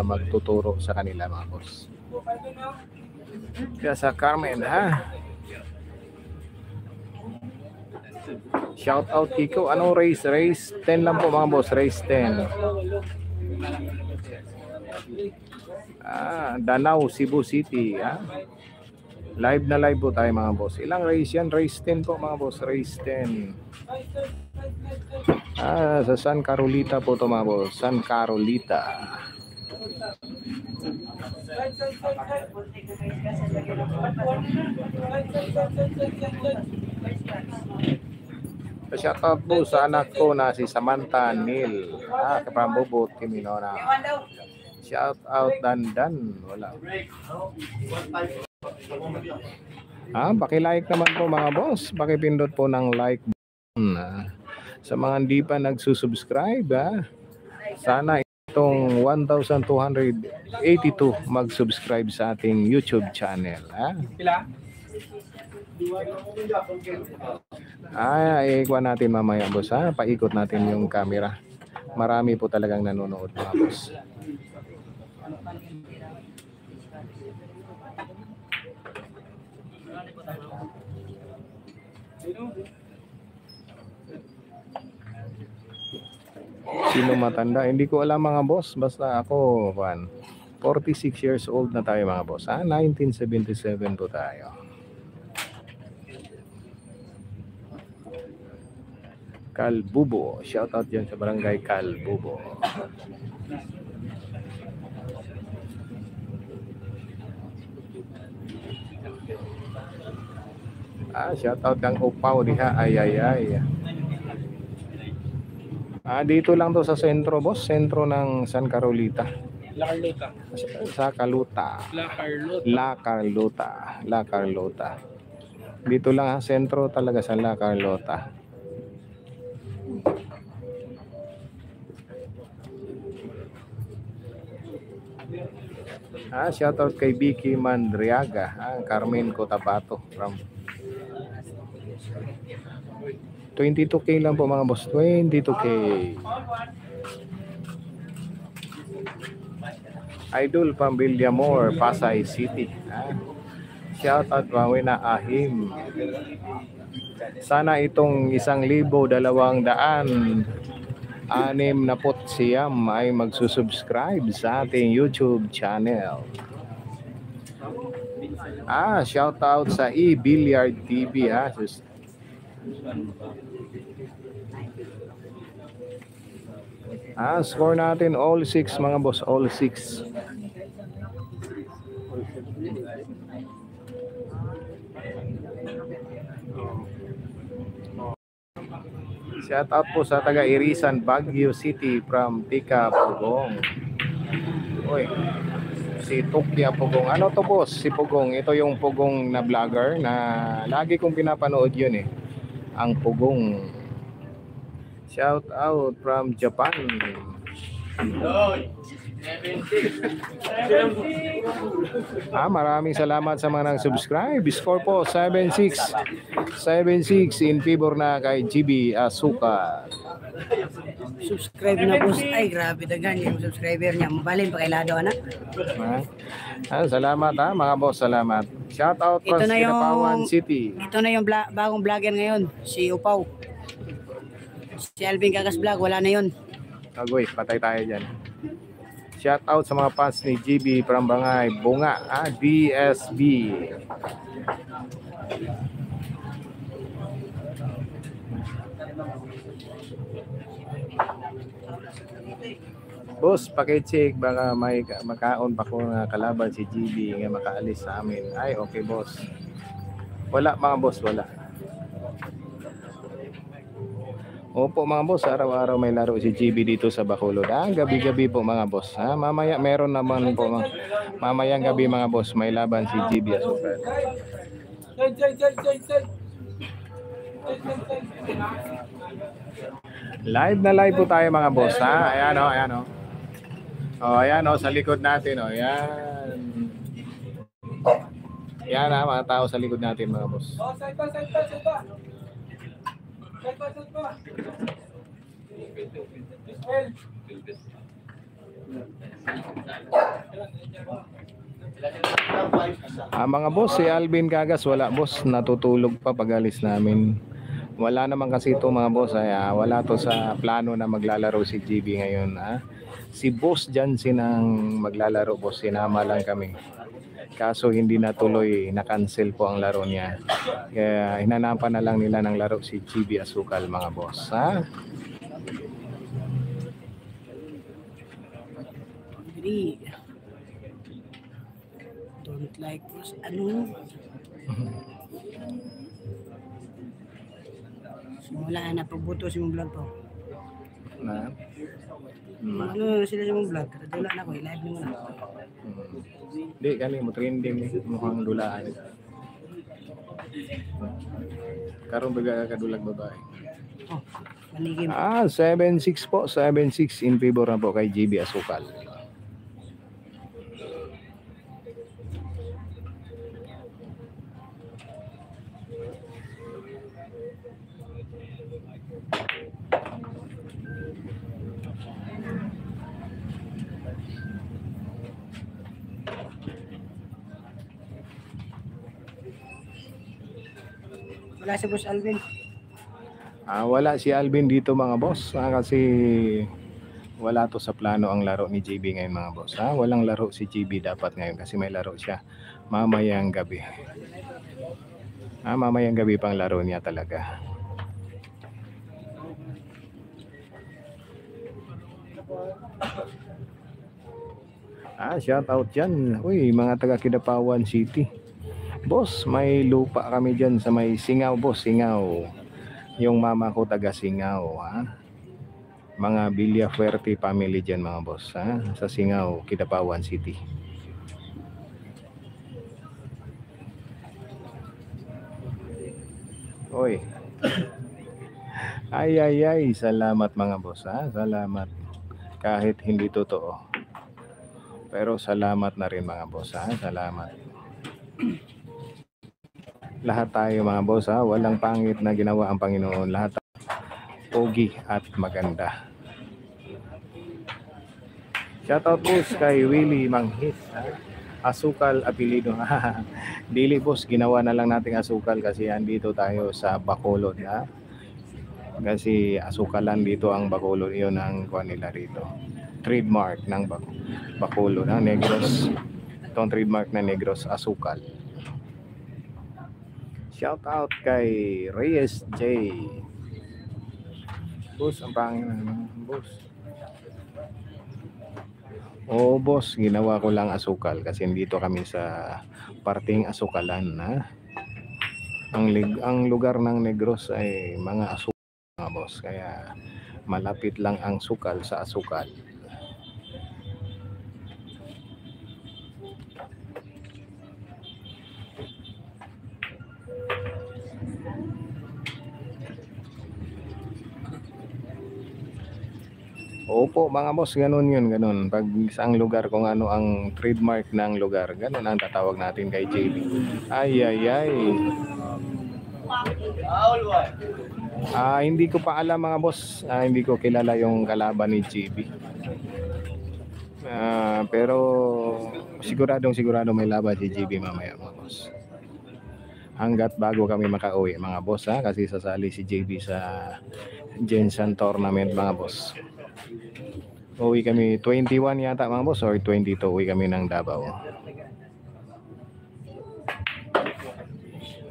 Magtuturo sa kanila mga boss. Kaya sa Carmen ha. Shout out Kiko. Anong race? Race 10 lang po mga boss. Race 10. Danau, Cebu City ha. Live na live po tayo mga boss. Ilang race yan? Race 10 po mga boss. Race 10. Sa San Carolita po to mga boss. San Carolita. Shout out po sa anak ko na si Samantha Neil. Kapambubot Kiminona. Shout out Dandan. Wala. Paki-like naman po mga boss. Paki-pindot po ng like button. Sa mga hindi pa nagsusubscribe, sana itong 1,282 mag-subscribe sa ating YouTube channel. Ikuha natin mamaya boss paikot natin yung camera. Marami po talagang nanonood mga boss. Sino matanda? Hindi ko alam mga boss. Basta ako 46 years old na tayo mga boss. 1977 po tayo. Calbubo. Shout out dyan sa barangay Calbubo. Shout out ng Upaw diha. Ay. Dito lang to sa sentro boss. Sentro ng San Carolita. La Carlota. Dito lang sentro talaga sa La Carlota. Shout out kay Vicky Mandriaga, Carmen Cotabato from 22K lang po mga boss. 22K. Idol Pambilyamor, Pasay City. Shout out Mawina Ahim. Sana itong 1,200 siyam ay magsusubscribe sa ating YouTube channel. Shout out sa E-Billiard TV score natin all 6 mga boss, all 6. Shout out po sa taga Irisan, Baguio City from Tika Pugong. Si Tukya Pugong. Ano to boss? Si Pugong. Ito yung Pugong na vlogger na lagi kong pinapanood yun ang Pugong. Shout out from Japan. Maraming salamat sa mga nang-subscribe. Score po 7-6. 7-6 in favor na kay GB Asuka. Subscribe na boss. Ay, grabe dagan yung subscriber niya. Mabalin pa kailado anak. Salamat mga boss, salamat. Shout out from Sinapawan City. Ito na yung bagong vlogger ngayon, si Upaw. Si Alvin Cagas Vlog, wala na yun. Agoy, patay tayo dyan. Shout out sa mga fans ni GB Prambangay, Bunga, DSB. Boss, paki-check baka may makaon pa ko na kalaban si GB nga makaalis sa amin. Ay, okay boss. Wala mga boss, wala. Opo mga boss, araw-araw may laro si GB dito sa Bacolod. Gabi-gabi po mga boss. Mamaya meron naman po mamayang gabi mga boss, may laban si GB Asukal. Live na live po tayo mga boss. Ayan o, ayan o. Oh, ayan o, sa likod natin o. Ayan. Yan mga tao sa likod natin mga boss. Side pa. Mga boss, si Alvin Cagas wala boss, natutulog pa pag-alis namin. Wala naman kasi ito mga boss, wala to sa plano na maglalaro si GB ngayon. Si Boss Jansen ang maglalaro boss, sinama lang kami. Kaso hindi natuloy, na-cancel po ang laro niya. Kaya hinanapan na lang nila ng laro si GB Asukal mga boss. Don't like us. Ano? Simula na pagbuto sa mong vlog po. Ano sila sa mong vlog? Dula na ko, live na muna. Hindi, kali mo trending ni mukhang dulaan. Karon baga kadulag babae. Oh, manigim. 7-6 po, 7-6 in favor na po kay GB Asukal. Wala si Boss Alvin. Wala si Alvin dito mga boss, kasi wala to sa plano ang laro ni GB ngayon mga boss. Walang laro si GB dapat ngayon kasi may laro siya mamayang gabi. Mamayang gabi pang laro niya talaga. Shout out dyan. Uy, mga taga Kidapawan City. Boss, may lupa kami dyan sa may Singaw boss, Singaw. Yung mama ko taga Singaw, Mga Villafuerte family dyan mga boss, sa Singaw, Kidapawan City. Oy. Ay, salamat mga boss, salamat. Kahit hindi totoo. Pero salamat na rin mga boss, salamat. Lahat tayo mga boss, walang pangit na ginawa ang Panginoon. Lahat pogi at maganda. Shoutout boss kay Willie Manghit. Asukal apelido. Dili boss, ginawa na lang nating Asukal kasi andito tayo sa Bacolod. Kasi Asukalan dito ang Bacolod. Yun ang kuha nila rito. Trademark ng Bacolod. Negros. Itong trademark na Negros, Asukal. Shout out kay Reyes J. Boss, ang pangin boss. Boss, ginawa ko lang Asukal kasi dito kami sa parting Asukalan. Ang lugar ng Negros ay mga Asukal mga boss. Kaya malapit lang ang Sukal sa Asukal. Opo mga boss, ganun yun, ganun. Pag isang lugar kung ano ang trademark ng lugar, ganun ang tatawag natin kay JB. Ay. Hindi ko pa alam mga boss, hindi ko kilala yung kalaban ni JB. Pero sigurado may laban si JB mamaya mga boss. Hanggat bago kami makauwi mga boss, kasi sasali si JB sa Jensen Tournament mga boss. Uwi kami 21 yata mga boss or 22, uwi kami ng Davao.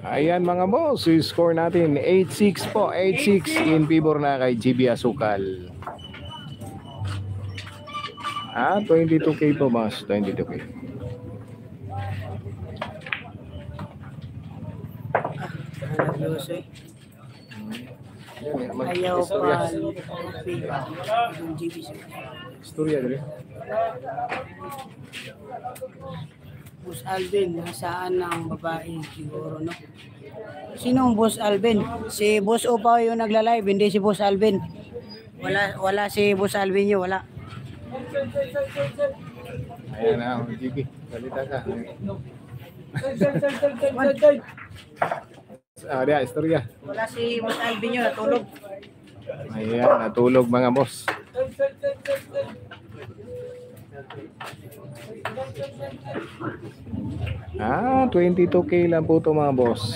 Ayan mga boss, score natin 8-6 po, 8-6 in favor na kay GB Asukal. 22k po boss, 22k. Ayaw Istorya. pa. Yung GB. Istorya dali. Boss Alvin, nasaan ang babae siguro, no? Sinong Boss Alvin? Si Boss Upaw yung nagla-live, hindi si Boss Alvin. Wala si Boss Alvin yun, wala. Ayan na, GB. Salita ka. Dia, istorya. Wala si Boss Alvin yun, natulog. Ayan, natulog mga boss. Ah, 22K lang po to mga boss.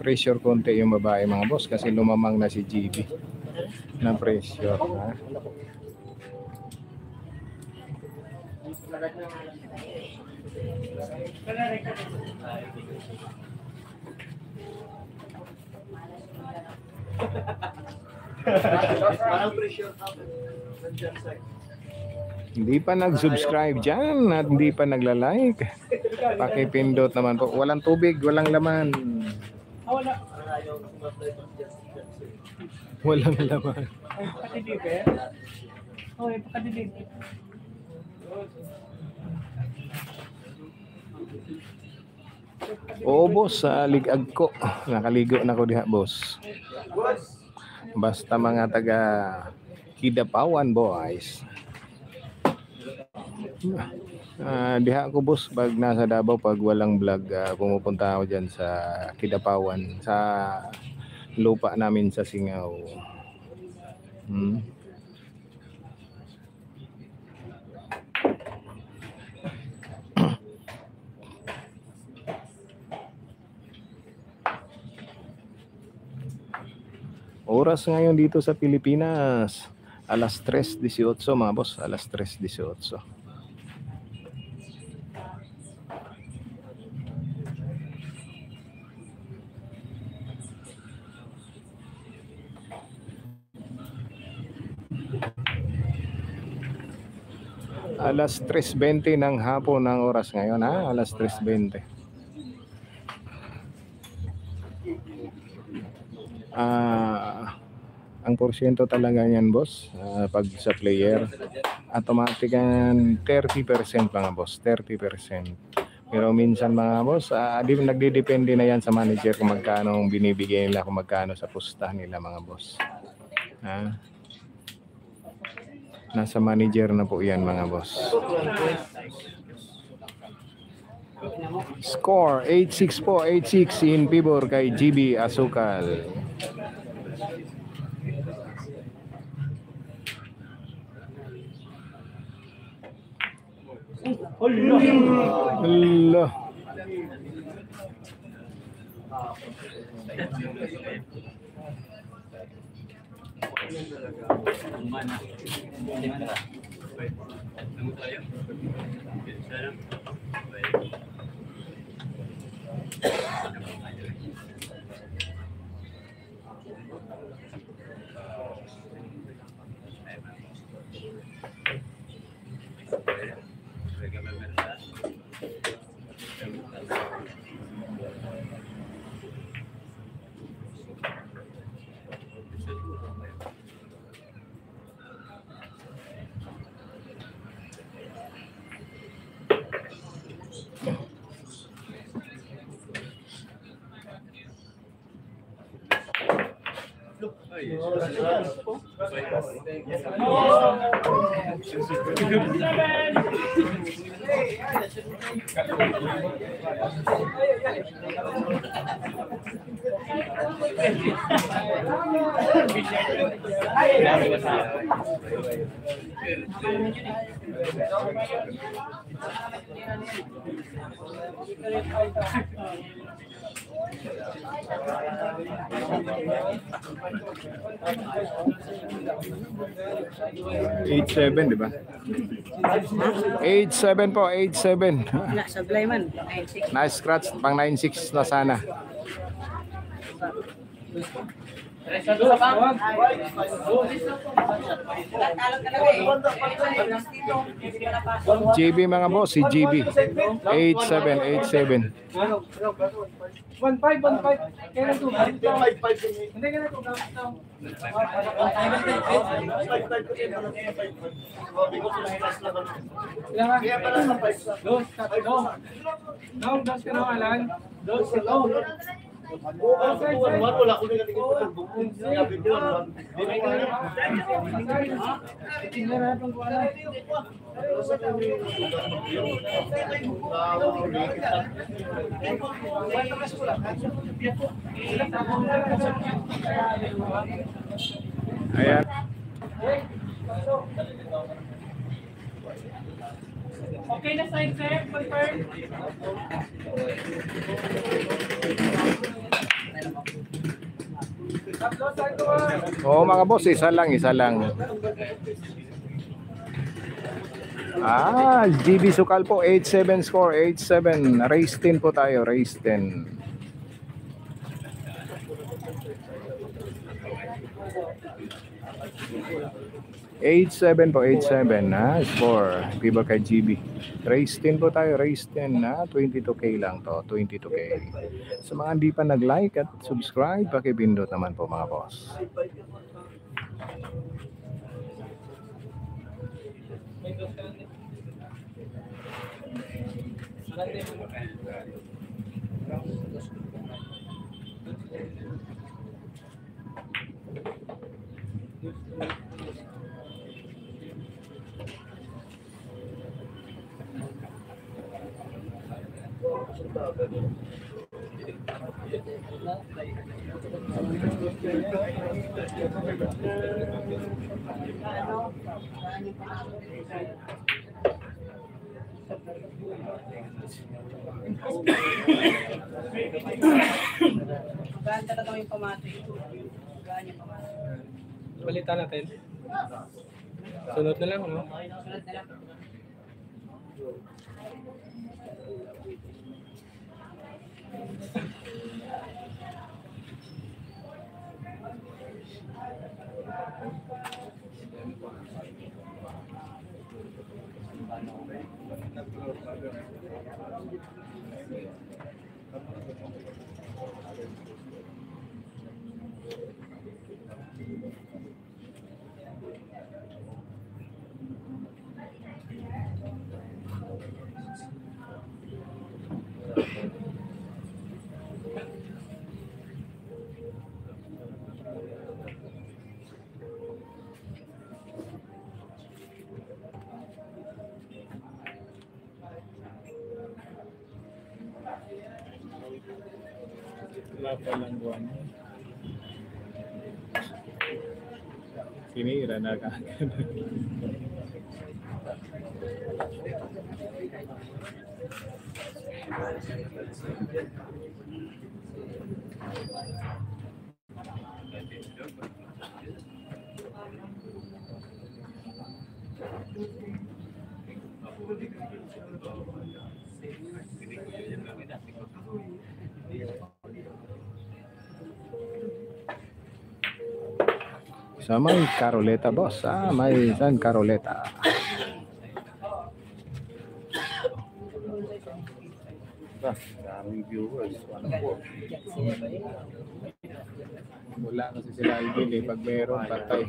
Pressure konti yung babae mga boss kasi lumamang na si GB na pressure. Ha? Hindi pa nag-subscribe dyan at hindi pa nagla-like. Pakipindot naman po. Walang tubig, walang laman. Walang laman. Oo boss, sa ligag ko. Nakaligo na ko diha boss. Basta mga taga Kidapawan boys. Diha ako boss pag nasa Davao pag walang vlog, pumupunta ako diyan sa Kidapawan sa lupa namin sa Singaw. Oras ngayon dito sa Pilipinas, alas 3:18 mga boss, alas 3:18. Alas 3:20 ng hapon ng oras ngayon, ha? Alas 3:20. Ang porsyento talaga niyan boss, pag sa player, automatic yan 30% mga boss, 30%. Pero minsan mga boss, nagdidepende na yan sa manager kung magkano binibigay nila, kung magkano sa pusta nila mga boss. Nasa manager na po yan mga boss. Score 8-6 po, 8-6 in favor kay GB Asukal. Allah. Eight seven, di ba? 8-7 po, 8-7. Wala, sablay man. 9-6. Nice scratch, pang 9-6 na sana. GB mga boss, si GB. 8-7, 8-7. 1-5. Kailan to? Hindi ka na to. Dos ka na, Alan. Dos. Wala ko Ayan. Okay na side sir, confirm. Oo mga boss, isa lang. GB Sukal po, 8-7 score, 8-7. Race 10 po tayo, race 10. Eight-7 po, 8-7 na score. Piba kay GB. Race 10 po tayo, race 10 na 22K lang to, 22K. Sa mga hindi pa nag-like at subscribe, pakipindot naman po mga boss. Maganda na daw yung pamati. Maganda yung pamati. Balita natin. Sunod na lang, no? Sunod na lang. Wala pa lang buwan. Sinira na kagad. Sa may Caroleta boss, may San Caroleta. Daming viewers. Ano po? Wala kasi sila Alvin pag meron patay.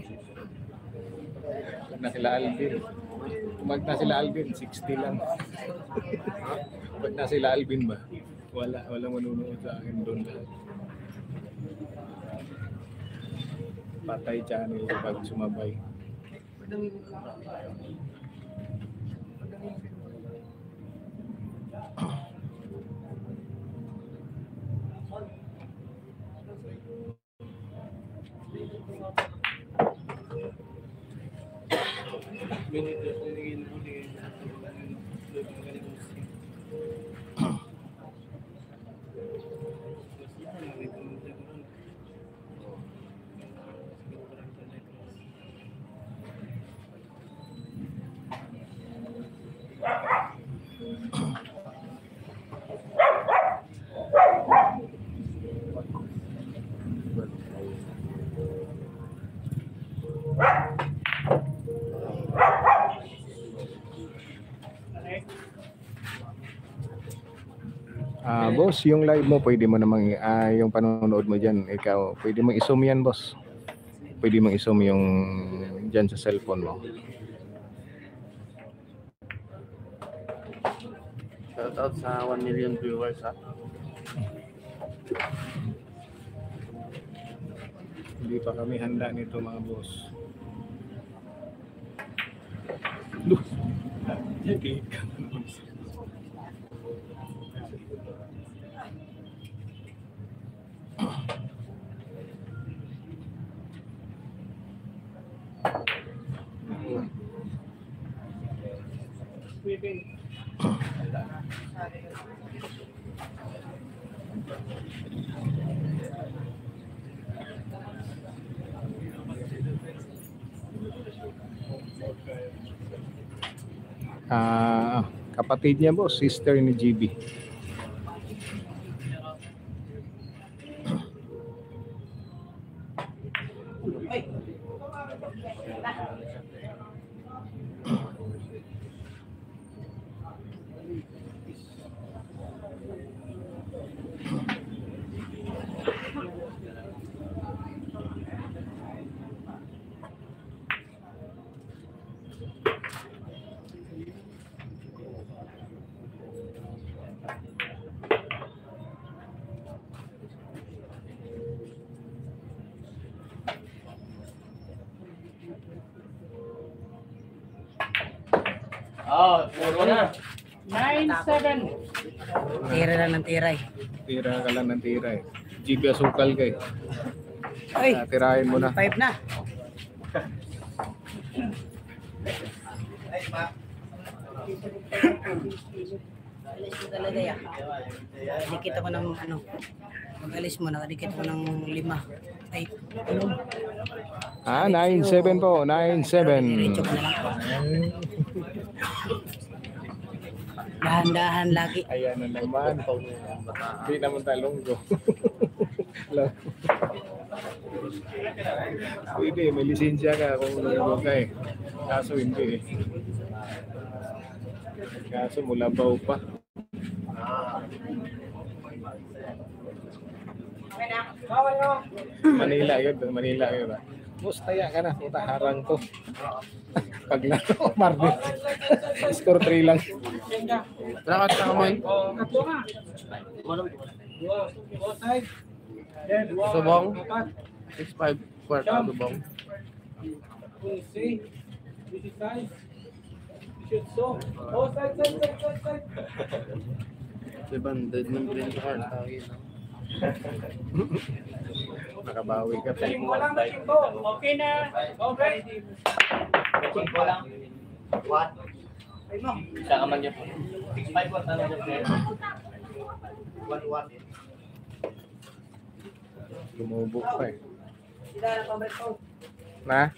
Pag na sila Alvin. Pag na sila Alvin, 60 lang. Pag na sila Alvin ba? Walang manunood sa akin doon. Patay channel pag sumabay. ganito sa naging huli. Boss, yung live mo, pwede mo namang, yung panonood mo dyan, ikaw, pwede mong i-zoom yan, boss. Pwede mong i-zoom yung dyan sa cellphone mo. Shout out sa 1 million viewers ha. Hindi pa kami handa nito mga boss. Look. Kapatid niya boss, sister ni GB. Oh, puro na. 9-7. Tira lang ng tiray. Tira ka lang ng tira eh. GB asukal kay. Ay, Tirahin mo na. 5 na. Alis ko talaga yan. Nakadikit ako ng ano. Pag-alis mo, nakadikit ako ng 5. Ay, ano? 9-7 po, 9-7. Diretso ko na lang. Dahan-dahan lagi. Ayan na naman. Hindi naman talonggo. Pwede, may lisensya ka kung nalunggo ka eh. Kaso hindi eh. Kaso mulabaw pa. Manila yun, Manila yun. Mustaya ka na, puta harang ko. Paglaro, Marvin. Score 3 lang. Lakat na kamay. Subong. 6-5 kwarta subong. Diban, dead ng green card. Nakabawi ka pa. Okay na. Okay. Isa ka man niya po. 6-5 kwarta na niya. 1-1. Lumubo pa eh. Na?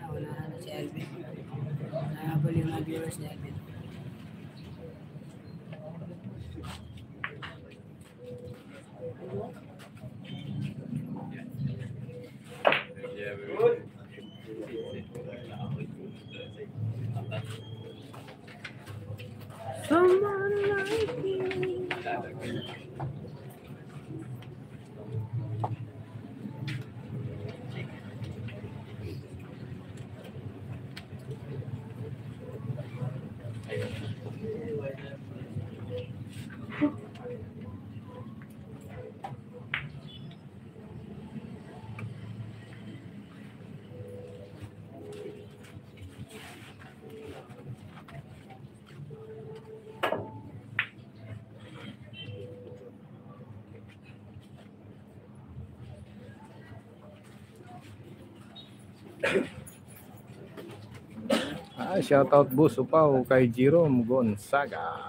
Wala na si Alvin. Nahabol yung mga viewers ni Alvin. Shoutout boss Upaw kay Jerome Gonzaga.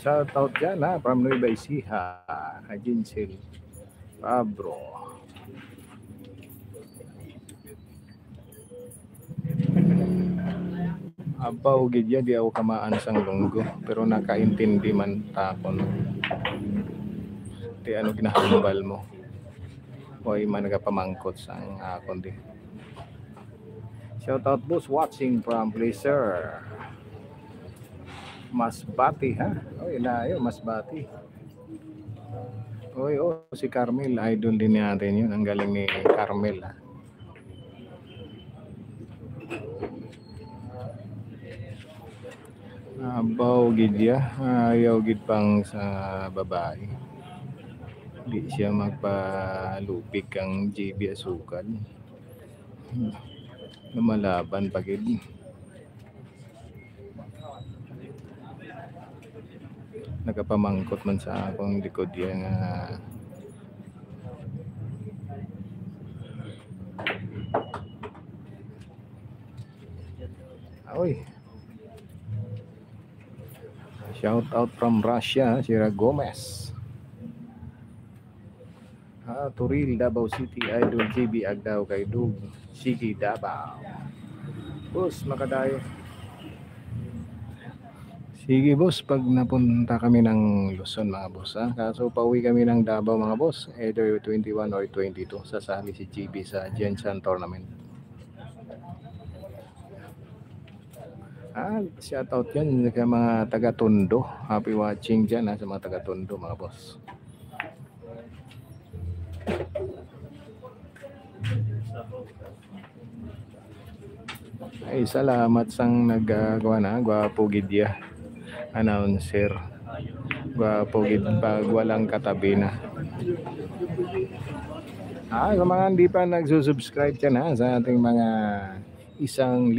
Shout out dyan ha, from Nueva Ecija, Agensil, Pabro. Abaw gidya di ako kamaan sang lunggo, pero nakaintindi man takon. Di ano ginahambal mo. Hoy man nagapamangkot sang akon din. Shout out boss watching from Placer. Masbati ha? Oy, layo, Masbati. Oy, si Carmel, idol din natin yun. Ang galing ni Carmel ha. Abaw gidya, ayaw gid pang sa babae. Di siya magpalupik ang JB Asukal. Lumalaban pa gid. Nagapamangkot man sa akong likod yan nga oy. Shout out from Russia, Sierra Gomez. Turil, Davao City, Idol JB Agdaw kay Dug. Sige Davao. Boss, makadayo. Sige boss, pag napunta kami ng Luzon mga boss ha. Kaso pauwi kami ng Davao mga boss, either 21 or 22. Sasali si GB sa Jensen Tournament. Shoutout yan sa mga taga-Tondo. Happy watching dyan ha, sa mga taga-Tondo mga boss. Ay, salamat sang naggawa na, gwapo gidya. Announcer. Gwapo gid pag walang katabi na. Kung mga hindi pa nagsusubscribe dyan ha, sa ating mga 1,600